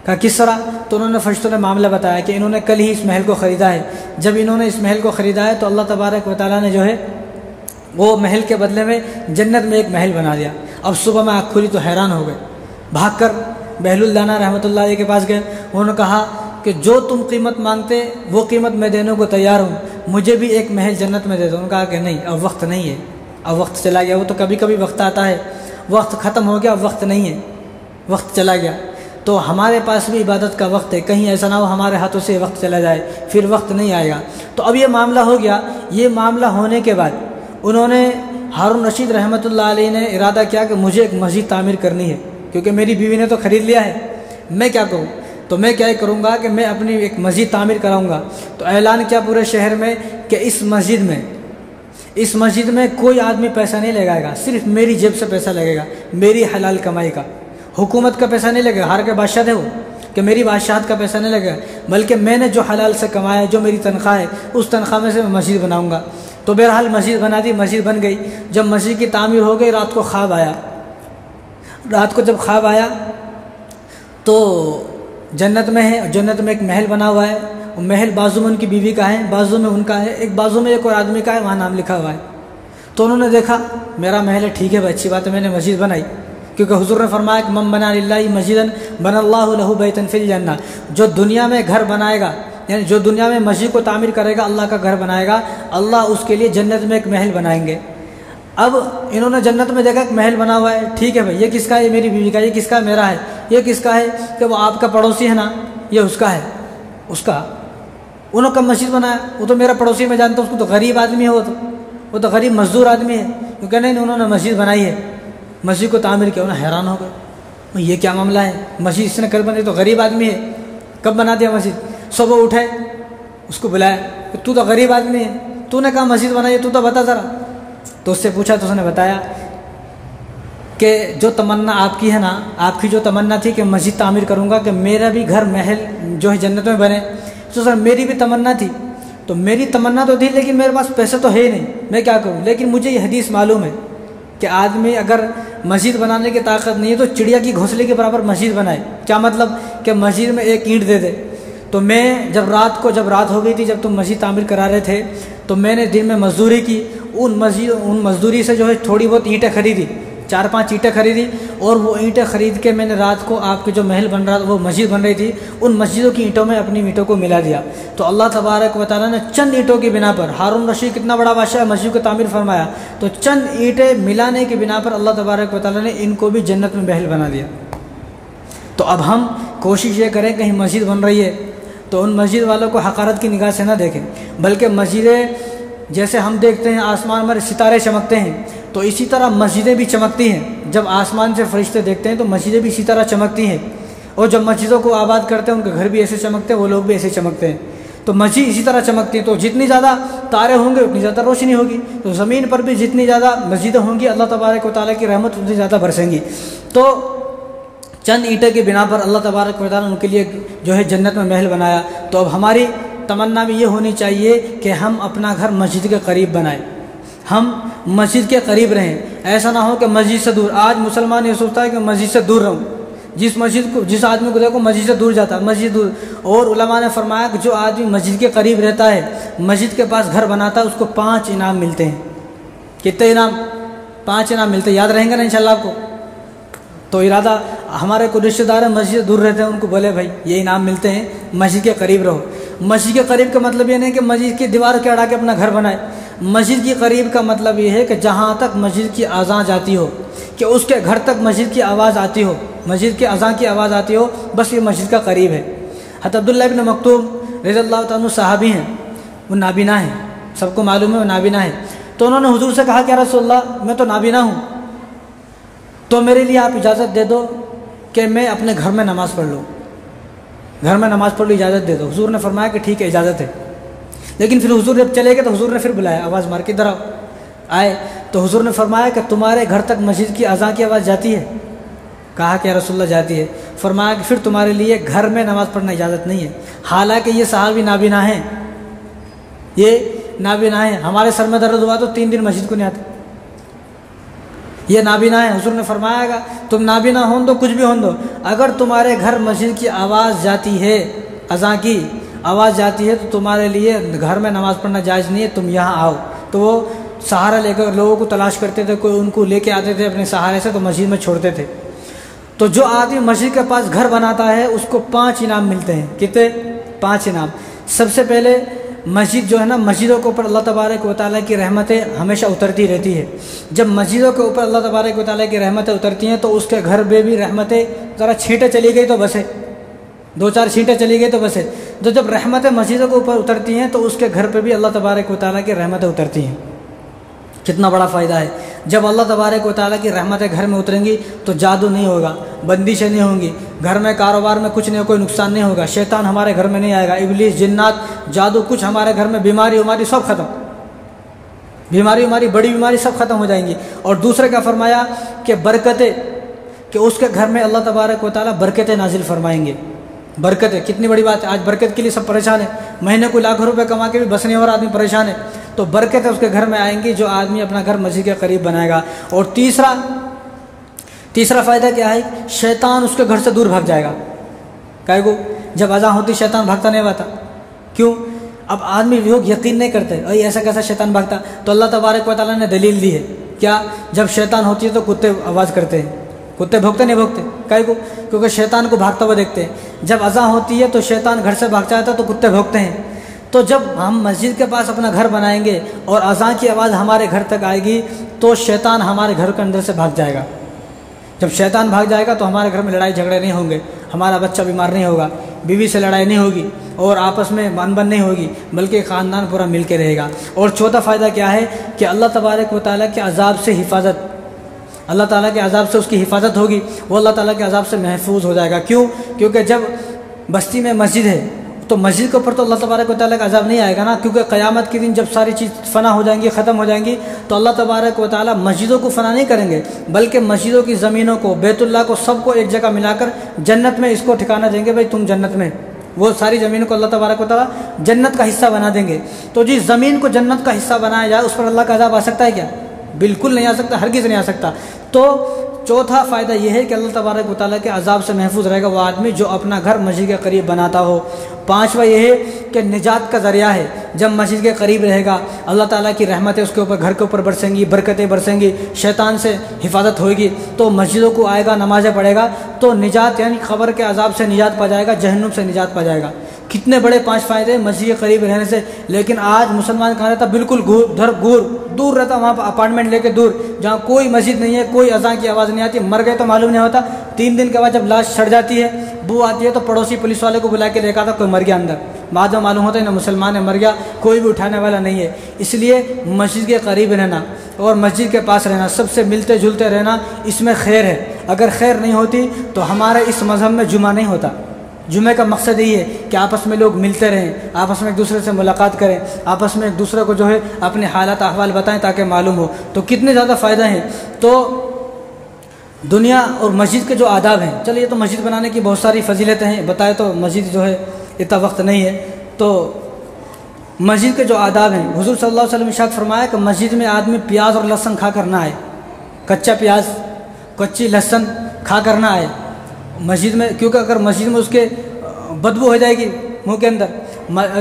कहा किस तरह? तो उन्होंने फरिश्तों ने मामला बताया कि इन्होंने कल ही इस महल को ख़रीदा है। जब इन्होंने इस महल को ख़रीदा है तो अल्लाह तबारक व तआला ने जो है वो महल के बदले में जन्नत में एक महल बना दिया। अब सुबह में आँख खुली तो हैरान हो गए, भाग कर बहलुल दाना रहमतुल्लाह अलैह के पास गए। उन्होंने कहा कि जो तुम कीमत मांगते वो कीमत मैं देने को तैयार हूँ, मुझे भी एक महल जन्नत में दे दो। उन्होंने कहा कि नहीं, अब वक्त नहीं है, अब वक्त चला गया। वो तो कभी कभी वक्त आता है, वक्त ख़त्म हो गया, वक्त नहीं है, वक्त चला गया। तो हमारे पास भी इबादत का वक्त है, कहीं ऐसा ना हो हमारे हाथों से वक्त चला जाए, फिर वक्त नहीं आएगा। तो अब ये मामला हो गया। ये मामला होने के बाद उन्होंने, हारून रशीद रहमतुल्लाह अलैह ने इरादा किया कि मुझे एक मस्जिद तामीर करनी है, क्योंकि मेरी बीवी ने तो ख़रीद लिया है, मैं क्या करूँ। तो मैं क्या करूँगा कि मैं अपनी एक मस्जिद तामीर कराऊँगा। तो ऐलान किया पूरे शहर में कि इस मस्जिद में कोई आदमी पैसा नहीं लगाएगा, सिर्फ मेरी जेब से पैसा लगेगा, मेरी हलाल कमाई का। हुकूमत का पैसा नहीं लगेगा, हार के बादशाह थे वो, कि मेरी बादशाहत का पैसा नहीं लगेगा, बल्कि मैंने जो हलाल से कमाया है, जो मेरी तनख्वाह है, उस तनख्वाह में से मैं मस्जिद बनाऊँगा। तो बहरहाल मस्जिद बना दी, मस्जिद बन गई। जब मस्जिद की तामीर हो गई, रात को ख्वाब आया। रात को जब ख्वाब आया तो जन्नत में है, जन्नत में एक महल बना हुआ है, महल बाजू में उनकी बीवी का है, बाजू में उनका है, एक बाजू में एक और आदमी का है, वहाँ नाम लिखा हुआ है। तो उन्होंने देखा मेरा महल है, ठीक है भाई, अच्छी बात है, मैंने मस्जिद बनाई, क्योंकि हुजूर ने फरमाया कि मम बना लिल्लाहि मस्जिदन बनल्लाहु लहु बैतन फिल जन्नह। जो दुनिया में घर बनाएगा, यानी जो दुनिया में मस्जिद को तामीर करेगा, अल्लाह का घर बनाएगा, अल्लाह उसके लिए जन्नत में एक महल बनाएंगे। अब इन्होंने जन्नत में देखा कि महल बना हुआ है, ठीक है भाई, ये किसका है, ये मेरी बीवी का, ये किसका है, मेरा है, ये किसका है, कि वो आपका पड़ोसी है ना, ये उसका है, उसका। उन्होंने कब मस्जिद बनाया, वो तो मेरा पड़ोसी, मैं जानता हूँ उसको, तो गरीब आदमी है वो तो गरीब मजदूर आदमी है। क्योंकि नहीं, उन्होंने मस्जिद बनाई है, मस्जिद को तामीर किया। उन्हें हैरान हो गए, ये क्या मामला है, मस्जिद इसने कर बनाई, तो गरीब आदमी है, कब बना दिया मस्जिद। सुबह उठे, उसको बुलाया, तू तो गरीब आदमी है, तूने कहा मस्जिद बनाई है, तू तो बता ज़रा। तो उससे पूछा तो उसने बताया कि जो तमन्ना आपकी है ना, आपकी जो तमन्ना थी कि मस्जिद तामीर करूँगा, कि मेरा भी घर महल जो है जन्नत में बने, तो सर मेरी भी तमन्ना थी। तो मेरी तमन्ना तो थी, लेकिन मेरे पास पैसे तो है ही नहीं, मैं क्या करूँ। लेकिन मुझे ये हदीस मालूम है कि आदमी अगर मस्जिद बनाने की ताकत नहीं है तो चिड़िया की घोंसले के बराबर मस्जिद बनाए। क्या मतलब कि मस्जिद में एक ईंट दे दे। तो मैं जब रात हो गई थी, जब तुम मस्जिद तामीर करा रहे थे, तो मैंने दिन में मजदूरी की, उन मजदूरी से जो है थोड़ी बहुत ईंटें खरीदी, 4-5 ईंटें खरीदी, और वो ईंटें खरीद के मैंने रात को आपके जो महल बन रहा था, वो मस्जिद बन रही थी, उन मस्जिदों की ईंटों में अपनी ईंटों को मिला दिया। तो अल्लाह तबारक व तआला ने चंद ईंटों की बिना पर, हारून रशीद कितना बड़ा बादशाह, मस्जिद को तामीर फरमाया, तो चंद ईंटें मिलाने की बिना पर अल्लाह तबारक व तआला ने इनको भी जन्नत में महल बना दिया। तो अब हम कोशिश ये करें, कहीं मस्जिद बन रही है तो उन मस्जिद वालों को हकारत की निगाह से ना देखें, बल्कि मस्जिदें जैसे हम देखते हैं आसमान में सितारे चमकते हैं, तो इसी तरह मस्जिदें भी चमकती हैं। जब आसमान से फरिश्ते देखते हैं तो मस्जिदें भी इसी तरह चमकती हैं, और जब मस्जिदों को आबाद करते हैं उनके घर भी ऐसे चमकते हैं, वो लोग भी ऐसे चमकते हैं। तो मस्जिद इसी तरह चमकती है। तो जितनी ज़्यादा तारे होंगे उतनी ज़्यादा रोशनी होगी। तो ज़मीन पर भी जितनी ज़्यादा मस्जिदें होंगी, अल्लाह तबारक व तआला की रहमत उतनी ज़्यादा बरसेंगी। तो चंद ईंटें की बिना पर अल्लाह तबारक व तआला उनके लिए जो है जन्नत में महल बनाया। तो अब हमारी तमन्ना भी ये होनी चाहिए कि हम अपना घर मस्जिद के करीब बनाएं, हम मस्जिद के करीब रहें। ऐसा ना हो कि मस्जिद से दूर। आज मुसलमान ये सोचता है कि मस्जिद से दूर रहूँ, जिस आदमी को देखो मस्जिद से दूर जाता है, मस्जिद दूर। और उलमा ने फरमाया कि जो आदमी मस्जिद के करीब रहता है, मस्जिद के पास घर बनाता है, उसको 5 इनाम मिलते हैं। कितने इनाम? 5 इनाम मिलते हैं। याद रहेंगे ना इंशाल्लाह आपको। तो इरादा, हमारे को रिश्तेदार मस्जिद से दूर रहते हैं, उनको बोले भाई ये इनाम मिलते हैं, मस्जिद के करीब रहो। मस्जिद के करीब का मतलब ये नहीं कि मस्जिद की दीवार के अड़ा के अपना घर बनाए। मस्जिद के करीब का मतलब ये है कि जहाँ तक मस्जिद की अज़ान जाती हो, कि उसके घर तक मस्जिद की आवाज़ आती हो, मस्जिद की अज़ान की आवाज़ आती हो, बस ये मस्जिद का करीब है। हज़रत अब्दुल्लाह इब्न मक्तूम रज़ियल्लाहु ताला अन्हु सहाबी हैं, वो नाबीना हैं, सबको मालूम है वो नाबीना है। तो उन्होंने हुजूर से कहा कि या रसूलल्लाह, मैं तो नाबीना हूँ, तो मेरे लिए आप इजाज़त दे दो कि मैं अपने घर में नमाज़ पढ़ लूँ, घर में नमाज़ पढ़ लूँ, इजाज़त दे दो। हुजूर ने फरमाया कि ठीक है, इजाज़त है। लेकिन फिर हुजूर जब चले गए तो हुजूर ने फिर बुलाया, आवाज़ मार के इधर आओ। आए तो हुजूर ने फरमाया कि तुम्हारे घर तक मस्जिद की अज़ान की आवाज़ जाती है? कहा कि या रसूलल्लाह जाती है। फरमाया कि फिर तुम्हारे लिए घर में नमाज़ पढ़ना इजाज़त नहीं है। हालांकि ये सहाबी नाबीना हैं, ये नाबीना हैं। हमारे सर में दर्द हुआ तो 3 दिन मस्जिद को नहीं आते, ये नाबीना है। हुजूर ने फरमाया तुम नाबीना हो दो, कुछ भी हो दो, अगर तुम्हारे घर मस्जिद की आवाज़ जाती है, अज़ान की आवाज़ जाती है, तो तुम्हारे लिए घर में नमाज़ पढ़ना जायज़ नहीं है, तुम यहाँ आओ। तो वो सहारा लेकर लोगों को तलाश करते थे, कोई उनको लेके आते थे अपने सहारे से, तो मस्जिद में छोड़ते थे। तो जो आदमी मस्जिद के पास घर बनाता है उसको 5 इनाम मिलते हैं। कितने? 5 इनाम। सबसे पहले मस्जिद जो है ना, मस्जिदों के ऊपर अल्लाह तबारक व तआला की रहमतें हमेशा उतरती रहती है। जब मस्जिदों के ऊपर अल्लाह तबारक व तआला की रहमतें उतरती हैं तो उसके घर में भी रहमतें, ज़रा छींटें चली गई तो बसे, 2-4 छींटें चली गई तो बसे। तो जब रहमतें मस्जिदों के ऊपर उतरती हैं तो उसके घर पे भी अल्लाह तबारक व तआला की रहमतें उतरती हैं। कितना बड़ा फ़ायदा है। जब अल्लाह तबारक व तआला की रहमतें घर में उतरेंगी तो जादू नहीं होगा, बंदिशें नहीं होंगी, घर में कारोबार में कुछ नहीं, कोई नुकसान नहीं होगा, शैतान हमारे घर में नहीं आएगा, इब्लीस, जिन्नात, जादू कुछ हमारे घर में, बीमारी उमारी सब खत्म, बीमारी उमारी, बड़ी बीमारी सब खत्म हो जाएंगी। और दूसरे का फरमाया कि बरकतें, कि उसके घर में अल्लाह तबारक व तआला बरकतें नाजिल फरमाएंगे। बरकतें कितनी बड़ी बात है। आज बरकत के लिए सब परेशान है, महीने को लाखों रुपए कमा के भी बस नहीं हो रहा, आदमी परेशान है। तो बरकतें उसके घर में आएंगी जो आदमी अपना घर मस्जिद के करीब बनाएगा। और तीसरा फ़ायदा क्या है, शैतान उसके घर से दूर भाग जाएगा। काहे को, जब अज़ान होती शैतान भागता नहीं भागता, क्यों? अब आदमी लोग यकीन नहीं करते, अरे ऐसा कैसा शैतान भागता। तो अल्लाह तबारक व तआला ने दलील दी है, क्या? जब शैतान होती है तो कुत्ते आवाज़ करते हैं, कुत्ते भौंकते नहीं भौंकते, काहे को? क्योंकि शैतान को भागता हुआ देखते हैं। जब अज़ान होती है तो शैतान घर से भाग जाता है तो कुत्ते भौंकते हैं। तो जब हम मस्जिद के पास अपना घर बनाएंगे और अज़ान की आवाज़ हमारे घर तक आएगी तो शैतान हमारे घर के अंदर से भाग जाएगा। जब शैतान भाग जाएगा तो हमारे घर में लड़ाई झगड़े नहीं होंगे, हमारा बच्चा बीमार नहीं होगा, बीवी से लड़ाई नहीं होगी और आपस में अनबन नहीं होगी, बल्कि ख़ानदान पूरा मिल के रहेगा। और चौथा फ़ायदा क्या है कि अल्लाह तबारक व तआला के अज़ाब से हिफाजत, अल्लाह ताला के अज़ाब से उसकी हिफाजत होगी, वो अल्लाह ताला के अज़ाब से महफूज हो जाएगा। क्यों? क्योंकि जब बस्ती में मस्जिद है तो मस्जिद के ऊपर तो अल्लाह तबारक व तआला का अज़ाब नहीं आएगा ना, क्योंकि क़यामत के दिन जब सारी चीज़ फ़ना हो जाएंगी, ख़त्म हो जाएंगी, तो अल्लाह तबारक व तआला मस्जिदों को फ़ना नहीं करेंगे, बल्कि मस्जिदों की ज़मीनों को, बैतुल्लाह को, सबको एक जगह मिलाकर जन्नत में इसको ठिकाना देंगे, भाई तुम जन्नत में। वो सारी ज़मीन को अल्लाह तबारक व तआला जन्नत का हिस्सा बना देंगे। तो जिस ज़मीन को जन्नत का हिस्सा बनाया जाए उस पर अल्लाह का अज़ाब आ सकता है क्या? बिल्कुल नहीं आ सकता, हरगिज़ नहीं आ सकता। तो चौथा फ़ायदा यह है कि अल्लाह तबारक व तआला के अज़ाब से महफूज रहेगा वो आदमी जो अपना घर मस्जिद के करीब बनाता हो। पाँचवा यह है कि निजात का ज़रिया है, जब मस्जिद के करीब रहेगा अल्लाह ताला की रहमतें उसके ऊपर, घर के ऊपर बरसेंगी, बरकतें बरसेंगी, शैतान से हिफाजत होगी, तो मस्जिदों को आएगा, नमाज़ें पढ़ेगा, तो निजात यानी ख़बर के अज़ाब से निजात पा जाएगा, जहन्नुम से निजात पा जाएगा। कितने बड़े 5 फ़ायदे मस्जिद के करीब रहने से। लेकिन आज मुसलमान कहाँ रहता? बिल्कुल दूर रहता, वहाँ पर अपार्टमेंट लेके दूर, जहाँ कोई मस्जिद नहीं है, कोई अज़ान की आवाज़ नहीं आती, मर गए तो मालूम नहीं होता। 3 दिन के बाद जब लाश सड़ जाती है, बू आती है, तो पड़ोसी पुलिस वाले को बुला के देखा था कोई मर गया अंदर, बाद में मालूम होता है ना मुसलमान है, मर गया, कोई भी उठाने वाला नहीं है। इसलिए मस्जिद के करीब रहना और मस्जिद के पास रहना, सबसे मिलते जुलते रहना, इसमें खैर है। अगर खैर नहीं होती तो हमारे इस मज़हब में जुमा नहीं होता। जुमे का मकसद यही है कि आपस में लोग मिलते रहें, आपस में एक दूसरे से मुलाकात करें, आपस में एक दूसरे को जो है अपने हालात अहवाल बताएं ताकि मालूम हो। तो कितने ज़्यादा फ़ायदा हैं। तो दुनिया और मस्जिद के जो आदाब हैं, चलिए तो मस्जिद बनाने की बहुत सारी फजीलतें हैं, बताए तो मस्जिद जो है इतना वक्त नहीं है। तो मस्जिद के जो आदाब हैं, हुज़ूर सल्लल्लाहु अलैहि वसल्लम इरशाद फरमाया कि मस्जिद में आदमी प्याज और लहसुन खा करना है, कच्चा प्याज, कच्ची लहसुन खा करना है मस्जिद में, क्योंकि अगर मस्जिद में उसके बदबू हो जाएगी मुंह के अंदर,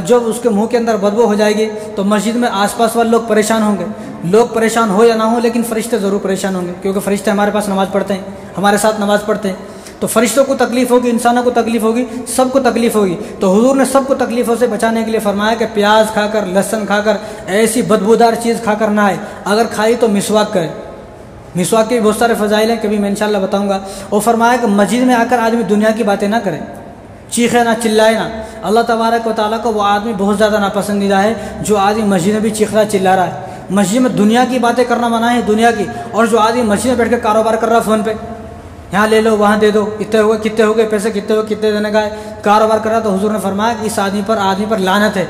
जब उसके मुंह के अंदर बदबू हो जाएगी तो मस्जिद में आसपास वाले लोग परेशान होंगे। लोग परेशान हो या ना हो, लेकिन फ़रिश्ते ज़रूर परेशान होंगे, क्योंकि फ़रिश्ते हमारे पास नमाज़ पढ़ते हैं, हमारे साथ नमाज़ पढ़ते हैं। तो फ़रिश्तों को तकलीफ़ होगी, इंसानों को तकलीफ़ होगी, सबको तकलीफ़ होगी। तो हुजूर ने सबको तकलीफ़ों से बचाने के लिए फरमाया कि प्याज खाकर, लहसुन खाकर, ऐसी बदबूदार चीज़ खाकर ना आए, अगर खाई तो मिसवाक करें। मिसवाक के भी बहुत सारे फ़ज़ाइल हैं, कभी मैं इंशाअल्लाह बताऊँगा। और फरमाया कि मस्जिद में आकर आदमी दुनिया की बातें ना करें, चीखे ना, चिल्लाए ना। अल्लाह तबारक व तआला को वो आदमी बहुत ज़्यादा नापसंदीदा है जो आदमी मस्जिद में भी चीख रहा चिल्ला रहा है। मस्जिद में दुनिया की बातें करना मना है, दुनिया की। और जो आदमी मस्जिद में बैठ कर कारोबार कर रहा है फ़ोन पे, यहाँ ले लो, वहाँ दे दो, इतने हो गए, कितने हो गए, पैसे कितने हो, कितने देने का है, कारोबार कर रहा, तो हुजूर ने फरमाया कि इस आदमी पर लानत है।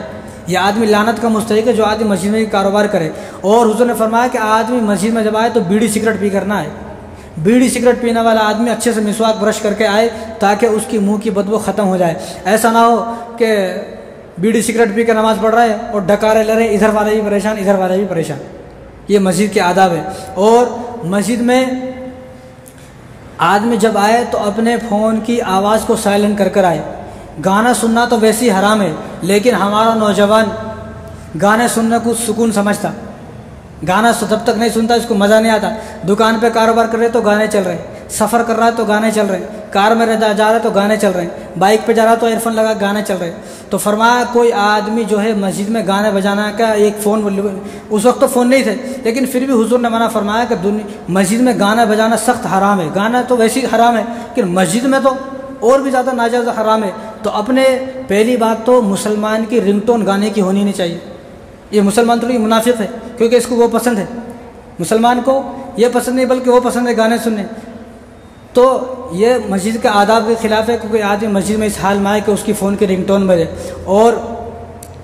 यह आदमी लानत का मुस्तहिक है जो आदमी मस्जिद में कारोबार करे। और हुजूर ने फरमाया कि आदमी मस्जिद में जब आए तो बीड़ी सिगरेट पी करना है। बीड़ी सिगरेट पीने वाला आदमी अच्छे से मिसवाक ब्रश करके आए ताकि उसकी मुंह की बदबू ख़त्म हो जाए। ऐसा ना हो कि बीड़ी सिगरेट पी कर नमाज़ पढ़ रहा है और डकारे ले रहे, इधर वाले भी परेशान, इधर वाले भी परेशान। ये मस्जिद के आदाब है। और मस्जिद में आदमी जब आए तो अपने फ़ोन की आवाज़ को साइलेंट कर कर आए। गाना सुनना तो वैसे ही हराम है, लेकिन हमारा नौजवान गाने सुनने को सुकून समझता, गाना जब तक नहीं सुनता इसको मज़ा नहीं आता। दुकान पे कारोबार कर रहे तो गाने चल रहे, सफ़र कर रहा है तो गाने चल रहे, कार में जा रहा है तो गाने चल रहे हैं, बाइक पे जा रहा है तो एयरफोन लगा गाने चल रहे हैं। तो फरमाया कोई आदमी जो है मस्जिद में गाने बजाना का एक फ़ोन, उस वक्त तो फ़ोन नहीं थे लेकिन फिर भी हुजूर ने मना फरमाया कि मस्जिद में गाना बजाना सख्त हराम है। गाना तो वैसे ही हराम है कि मस्जिद में तो और भी ज़्यादा नाजायज़ हराम है। तो अपने पहली बात तो मुसलमान की रिंगटोन गाने की होनी नहीं चाहिए। ये मुसलमान थोड़ी मुनाफिक है क्योंकि इसको वो पसंद है, मुसलमान को ये पसंद नहीं बल्कि वो पसंद है गाने सुनने। तो ये मस्जिद के आदाब के ख़िलाफ़ है क्योंकि आदमी मस्जिद में इस हाल में आए कि उसकी फ़ोन की रिंगटोन बजे और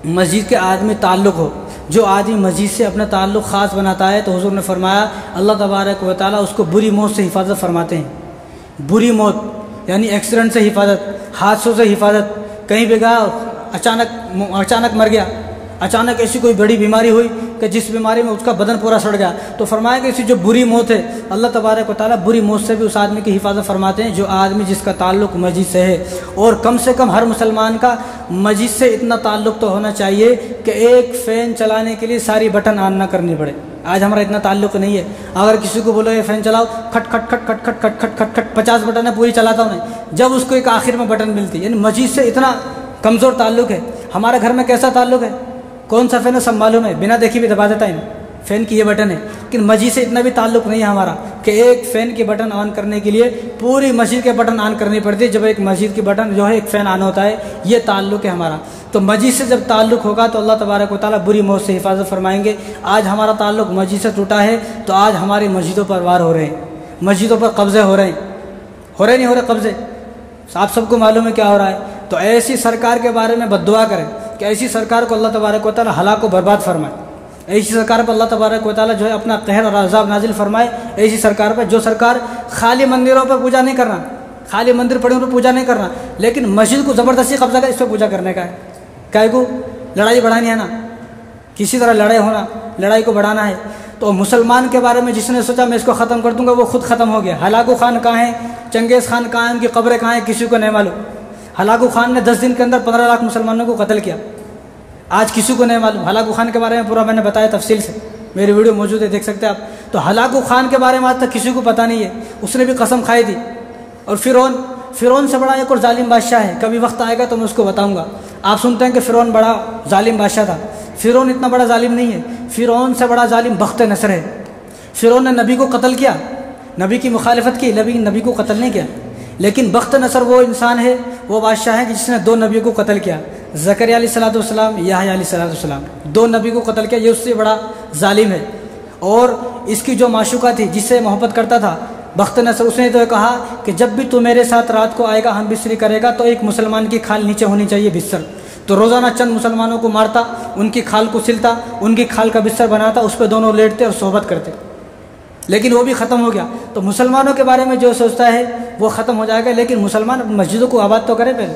मस्जिद के आदमी ताल्लुक़ हो। जो आदमी मस्जिद से अपना ताल्लुक़ ख़ास बनाता है तो हुज़ूर ने फरमाया अल्लाह तबारक व तआला उसको बुरी मौत से हिफाजत फरमाते हैं। बुरी मौत यानी एक्सीडेंट से हिफाजत, हादसों से हिफाजत, कहीं भी गया अचानक मर गया, अचानक ऐसी कोई बड़ी बीमारी हुई कि जिस बीमारी में उसका बदन पूरा सड़ गया, तो फरमाया कि ऐसी जो बुरी मौत है अल्लाह तबारक व तआला बुरी मौत से भी उस आदमी की हिफाजत फरमाते हैं जो आदमी जिसका ताल्लुक़ मस्जिद से है। और कम से कम हर मुसलमान का मस्जिद से इतना ताल्लुक़ तो होना चाहिए कि एक फ़ैन चलाने के लिए सारी बटन ऑन ना करनी पड़े। आज हमारा इतना ताल्लुक़ नहीं है। अगर किसी को बोलो ये फ़ैन चलाओ, खट खट खट खट खट खट खट खट खट 50 बटन है पूरी चलाता हूँ नहीं, जब उसको एक आखिर में बटन मिलती है। यानी मस्जिद से इतना कमज़ोर ताल्लुक़ है। हमारे घर में कैसा ताल्लुक़ है, कौन सा फ़ैन है सब मालूम है, बिना देखे भी दबा देता है फ़ैन की ये बटन है। लेकिन मस्जिद से इतना भी ताल्लुक़ नहीं है हमारा कि एक फ़ैन की बटन ऑन करने के लिए पूरी मस्जिद के बटन ऑन करनी पड़ती है। जब एक मस्जिद की बटन जो है एक फ़ैन ऑन होता है, ये ताल्लुक़ है हमारा। तो मस्जिद से जब ताल्लुक़ होगा तो अल्लाह तबारक व तआला बुरी मौत से हिफाजत फरमाएंगे। आज हमारा ताल्लुक़ मस्जिद से टूटा है तो आज हमारी मस्जिदों पर वार हो रहे हैं, मस्जिदों पर कब्ज़े हो रहे हैं, नहीं हो रहे कब्ज़े। आप सबको मालूम है क्या हो रहा है। तो ऐसी सरकार के बारे में बद्दुआ करें कि ऐसी सरकार को अल्लाह तबारक व तआला हलाक को बर्बाद फरमाए। ऐसी सरकार पर अल्लाह तबारक व तआला जो है अपना कहर और अज़ाब नाजिल फरमाए। ऐसी सरकार पर जो सरकार खाली मंदिरों पर पूजा नहीं करना, खाली मंदिर पड़े उन पर पूजा नहीं करना, लेकिन मस्जिद को ज़बरदस्ती कब्जा कर इस पर पूजा करने का है। क्या को लड़ाई बढ़ानी है ना, किसी तरह लड़ाई होना, लड़ाई को बढ़ाना है। तो मुसलमान के बारे में जिसने सोचा मैं इसको ख़त्म कर दूंगा वो खुद ख़त्म हो गया। हलाकू खान कहाँ है, चंगेज़ खान कहाँ है, उनकी कब्रें कहाँ हैं, किसी को नहीं मालूम। हलाकू खान ने 10 दिन के अंदर 15 लाख मुसलमानों को कत्ल किया, आज किसी को नहीं मालूम। हलाकू खान के बारे में पूरा मैंने बताया तफसील से, मेरी वीडियो मौजूद है, देख सकते हैं आप। तो हलाकू खान के बारे में आज तक किसी को पता नहीं है, उसने भी कसम खाई थी। और फ़िरौन से बड़ा एक और जालिम बादशाह है, कभी वक्त आएगा तो मैं उसको बताऊँगा। आप सुनते हैं कि फ़िरौन बड़ा जालिम बादशाह था, फ़िरौन इतना बड़ा जालिम नहीं है। फ़िरौन से बड़ा जालिम बख्त नसर है। फ़िरौन ने नबी को कत्ल किया, नबी की मुखालिफत की, नबी को कत्ल नहीं किया। लेकिन बख्त नसर वो इंसान है, वो बादशाह है जिसने 2 नबियों को कत्ल किया, ज़करिया अलैहिस्सलाम, याहया अलैहिस्सलाम, 2 नबी को कत्ल किया। ये उससे बड़ा जालिम है। और इसकी जो माशूका थी, जिससे मोहब्बत करता था बख्त नसर, उसने तो कहा कि जब भी तू मेरे साथ रात को आएगा, हम बिस्तरी करेगा, तो एक मुसलमान की खाल नीचे होनी चाहिए बिस्तर। तो रोज़ाना चंद मुसलमानों को मारता, उनकी खाल को सिलता, उनकी खाल का बिस्तर बनाता, उस पर दोनों लेटते और सोहबत करते। लेकिन वो भी ख़त्म हो गया। तो मुसलमानों के बारे में जो सोचता है वो ख़त्म हो जाएगा, लेकिन मुसलमान मस्जिदों को आबाद तो करें पहले।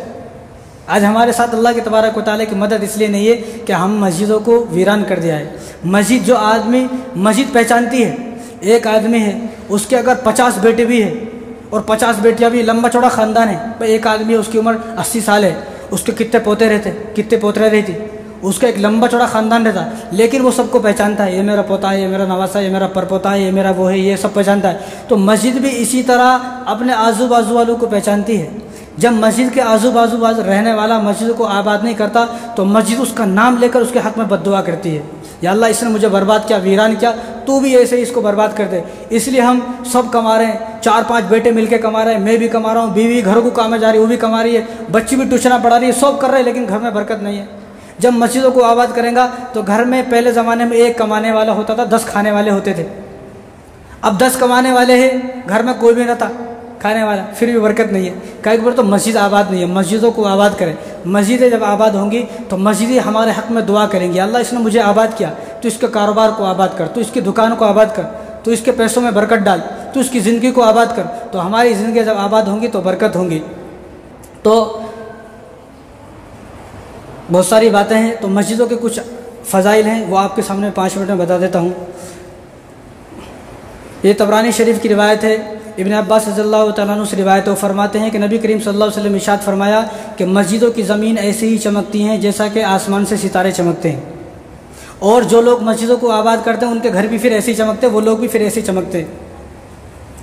आज हमारे साथ अल्लाह के तबारक व तआला की मदद इसलिए नहीं है कि हम मस्जिदों को वीरान कर दिया है। मस्जिद जो आदमी मस्जिद पहचानती है, एक आदमी है उसके अगर 50 बेटे भी है और 50 बेटियाँ भी, लंबा चौड़ा ख़ानदान है, भाई एक आदमी है उसकी उम्र 80 साल है, उसके कितने पोते रहते, कितने पोतरे रहती, उसका एक लंबा चौड़ा ख़ानदान रहता, लेकिन वो सबको पहचानता है, ये मेरा पोता है, ये मेरा नवासा है, ये मेरा परपोता है, ये मेरा वो है, ये सब पहचानता है। तो मस्जिद भी इसी तरह अपने आजू बाजू वालों को पहचानती है। जब मस्जिद के आजू बाजू रहने वाला मस्जिद को आबाद नहीं करता तो मस्जिद उसका नाम लेकर उसके हक़ में बद्दुआ करती है, या अल्लाह इसने मुझे बर्बाद किया, वीरान किया, तू भी ऐसे ही इसको बर्बाद कर दे। इसलिए हम सब कमा रहे हैं, 4-5 बेटे मिलके कमा रहे हैं, मैं भी कमा रहा हूँ, बीवी घरों को काम जा रही है, वो भी कमा रही है, बच्ची भी ट्यूशन पढ़ा रही है, सब कर रहे हैं, लेकिन घर में बरकत नहीं है। जब मस्जिदों को आबाद करेगा तो घर में पहले ज़माने में 1 कमाने वाला होता था, 10 खाने वाले होते थे। अब 10 कमाने वाले हैं, घर में कोई भी न था खाने वाला, फिर भी बरकत नहीं है। कई बार तो मस्जिद आबाद नहीं है। मस्जिदों को आबाद करें। मस्जिदें जब आबाद होंगी तो मस्जिदें हमारे हक़ में दुआ करेंगी, अल्लाह इसने मुझे आबाद किया, तो इसके कारोबार को आबाद कर, तो इसकी दुकान को आबाद कर, तो इसके पैसों में बरकत डाल, तो इसकी ज़िंदगी को आबाद कर। तो हमारी ज़िंदगी जब आबाद होंगी तो बरकत होंगी। तो बहुत सारी बातें हैं। तो मस्जिदों के कुछ फ़ज़ाइल हैं, वो आपके सामने 5 मिनट में बता देता हूँ। ये तबरानी शरीफ की रिवायत है, इब्न अब्बास रज़ियल्लाहु तआला अन्हु से रिवायत है। फरमाते हैं कि नबी करीम सल्लल्लाहु अलैहि वसल्लम इरशाद फरमाया कि मस्जिदों की ज़मीन ऐसे ही चमकती हैं जैसा कि आसमान से सितारे चमकते हैं, और जो लोग मस्जिदों को आबाद करते हैं उनके घर भी फिर ऐसे ही चमकते हैं, वो लोग भी फिर ऐसे ही चमकते हैं।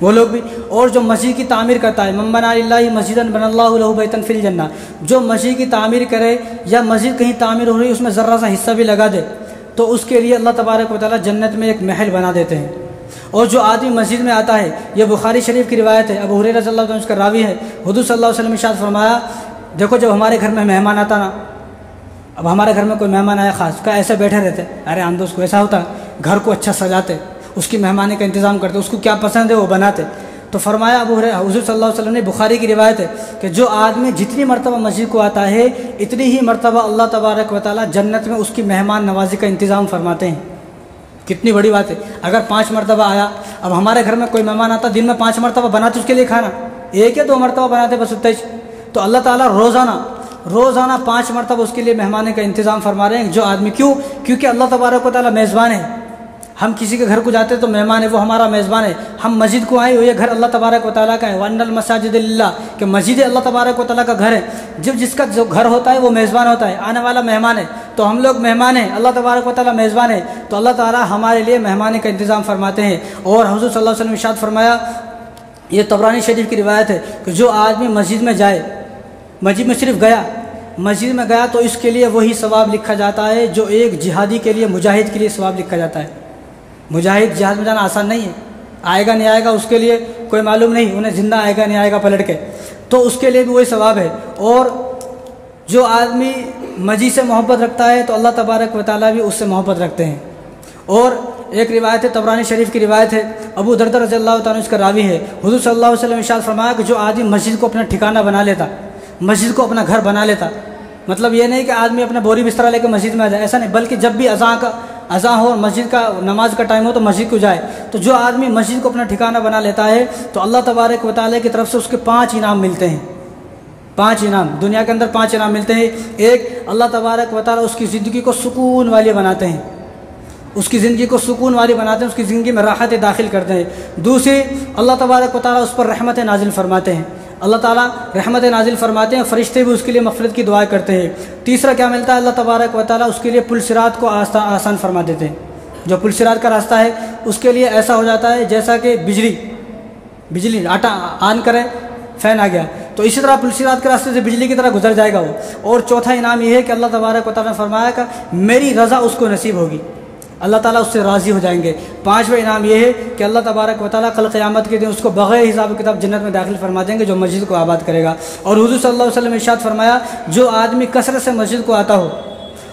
वो लोग भी। और जो मस्जिद की तामीर करता है, मन बना लिल्लाहि मस्जिदन बनल्लाहु लहु बैतन फिल जन्नह, जो मस्जिद की तामीर करे या मस्जिद कहीं तामीर हो रही है उसमें ज़र्रा सा हिस्सा भी लगा दे तो उसके लिए अल्लाह तबारक व तआला जन्नत में एक महल बना देते हैं। और जो आदमी मस्जिद में आता है, यह बुखारी शरीफ की रिवायत है, अबू हुरैरा रज़ियल्लाहु अन्हु उसका रावी है, हुज़ूर सल्लल्लाहु अलैहि वसल्लम ने इरशाद फरमाया, देखो जब हमारे घर में मेहमान आता ना, अब हमारे घर में कोई मेहमान आया ख़ास का, ऐसे बैठे रहते, अरे हम दोस्त को ऐसा होता, घर को अच्छा सजाते, उसकी मेहमानी का इंतज़ाम करते, उसको क्या पसंद है वो बनाते। तो फरमाया अबू हुरैरा, हुज़ूर सल्लल्लाहु अलैहि वसल्लम ने, बुखारी की रिवायत है कि जो आदमी जितनी मरतबा मस्जिद को आता है इतनी ही मरतबा अल्लाह तबारक व तआला जन्नत में उसकी मेहमान नवाजी का इंतज़ाम फरमाते हैं। कितनी बड़ी बात है। अगर 5 मरतबा आया, अब हमारे घर में कोई मेहमान आता, दिन में 5 मरतबा बनाते उसके लिए खाना, 1 या 2 मरतबा बनाते बस उतना ही। तो अल्लाह ताला रोज़ाना 5 मरतबा उसके लिए मेहमानी का इंतज़ाम फरमा रहे हैं। जो आदमी, क्योंकि अल्लाह तबारक व तआला मेज़बान है। हम किसी के घर को जाते हैं तो मेहमान है, वो हमारा मेज़बान है। हम मस्जिद को आए, ये घर अल्लाह तबारक व तआला का है। वन्नल मसाजिद लिल्लाह, कि मस्जिद अल्लाह तबारक व तआला का घर है। जब जिसका जो घर होता है वो मेज़बान होता है, आने वाला मेहमान है। तो हम लोग मेहमान हैं, अल्लाह तबारक व तआला मेज़बान है, तो अल्लाह ताला हमारे लिए मेहमानी का इंतज़ाम फरमाते हैं। और हुज़ूर सल्लल्लाहु अलैहि वसल्लम ने इरशाद फरमाया, ये तबरानी शरीफ की रिवायत है कि जो आदमी मस्जिद में जाए, मस्जिद में सिर्फ गया, मस्जिद में गया तो इसके लिए वही सवाब लिखा जाता है जो एक जिहादी के लिए, मुजाहिद के लिए सवाब लिखा जाता है। मुजाहिद जिहाद में जाना आसान नहीं है, आएगा नहीं आएगा उसके लिए कोई मालूम नहीं, उन्हें जिंदा आएगा नहीं आएगा पलट के, तो उसके लिए भी वही सवाब है। और जो आदमी मस्जिद से मोहब्बत रखता है तो अल्लाह तबारक व तआला भी उससे मोहब्बत रखते हैं। और एक रिवायत है, तबरानी शरीफ की रिवायत है, अबू दरदा रज़ियल्लाहु ताला इसका रावी है, हुज़ूर सल्लल्लाहु अलैहि वसल्लम ने इरशाद फरमाया कि जो आदमी मस्जिद को अपना ठिकाना बना लेता, मस्जिद को अपना घर बना लेता, मतलब ये नहीं कि आदमी अपना बोरी बिस्तरा लेकर मस्जिद में आ जाए, ऐसा नहीं, बल्कि जब भी अज़ान हो और मस्जिद का नमाज का टाइम हो तो मस्जिद को जाए। तो जो आदमी मस्जिद को अपना ठिकाना बना लेता है तो अल्लाह तबारक व तआला की तरफ से उसके 5 इनाम मिलते हैं। 5 इनाम, दुनिया के अंदर 5 इनाम मिलते हैं। एक, अल्लाह तबारक व तआला उसकी ज़िंदगी को सुकून वाली बनाते हैं, उसकी ज़िंदगी को सुकून वाली बनाते हैं, उसकी ज़िंदगी में राहत दाखिल करते हैं। दूसरी, अल्लाह तबारक व तआला उस पर रहमत नाजिल फरमाते हैं, अल्लाह ताला रहमत नाजिल फरमाते हैं, फरिश्ते भी उसके लिए मग़फ़िरत की दुआ करते हैं। तीसरा क्या मिलता है, अल्लाह तबारक व तआला उसके लिए पुल सिरात को आसान फरमा देते हैं। जो पुल सिरात का रास्ता है उसके लिए ऐसा हो जाता है जैसा कि बिजली आटा ऑन करे, फ़ैन आ गया, तो इसी तरह पुल सिरात के रास्ते से बिजली की तरह गुजर जाएगा वो। और चौथा इनाम ये है कि अल्लाह तबारक व तआला ने फरमाया कि मेरी रज़ा उसको नसीब होगी, अल्लाह ताला उससे राज़ी हो जाएंगे। 5वां इनाम यह है कि अल्लाह तबारक व तआला कल क़यामत के दिन उसको बग़ैर हिसाब किताब जन्नत में दाखिल फरमा देंगे, जो मस्जिद को आबाद करेगा। और हुज़ूर सल्लल्लाहु अलैहि वसल्लम ने इरशाद फरमाया, जो आदमी कसरत से मस्जिद को आता हो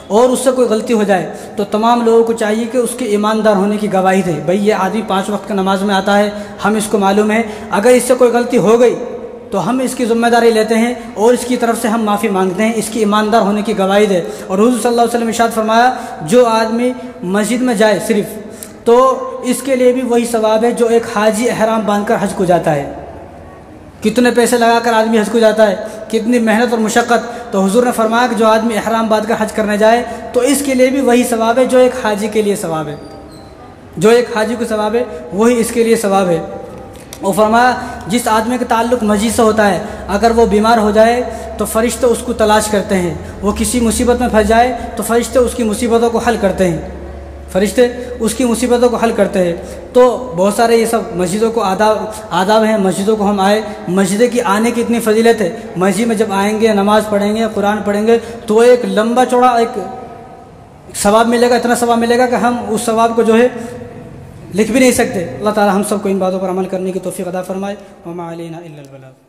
और उससे कोई गलती हो जाए तो तमाम लोगों को चाहिए कि उसके ईमानदार होने की गवाही दे। भाई ये आदमी 5 वक्त का नमाज में आता है, हम इसको मालूम है, अगर इससे कोई गलती हो गई तो हम इसकी ज़िम्मेदारी लेते हैं और इसकी तरफ से हम माफ़ी मांगते हैं, इसकी ईमानदार होने की गवाही दे। और हुज़ूर सल्लल्लाहु अलैहि वसल्लम ने इरशाद फरमाया, जो आदमी मस्जिद में जाए सिर्फ, तो इसके लिए भी वही सवाब है जो एक हाजी एहराम बांधकर हज को जाता है। कितने पैसे लगाकर आदमी हज को जाता है, कितनी मेहनत और मुशक्क़त, तो हुज़ूर ने फरमाया कि जो आदमी एहराम बांधकर हज करने जाए तो इसके लिए भी वही सवाब है जो एक हाजी के लिए सवाब है, जो एक हाजी को सवाब है वही इसके लिए सवाब है। और फरमाया, जिस आदमी का ताल्लुक़ मस्जिद से होता है, अगर वो बीमार हो जाए तो फ़रिश्ते उसको तलाश करते हैं, वो किसी मुसीबत में फंस जाए तो फ़रिश्ते उसकी मुसीबतों को हल करते हैं, फ़रिश्ते उसकी मुसीबतों को हल करते हैं। तो बहुत सारे ये सब मस्जिदों को आदाब हैं, मस्जिदों को हम आए, मस्जिद की आने की इतनी फजीलत है। मस्जिद में जब आएंगे, नमाज़ पढ़ेंगे, कुरान पढ़ेंगे तो एक लंबा चौड़ा एक सवाब मिलेगा, इतना सवाब मिलेगा कि हम उस सवाब को जो है लिख भी नहीं सकते। अल्लाह ताला हम सबको इन बातों पर अमल करने की तौफ़ीक़ अता फ़रमाए। वमा अलैना इल्लल बलाग।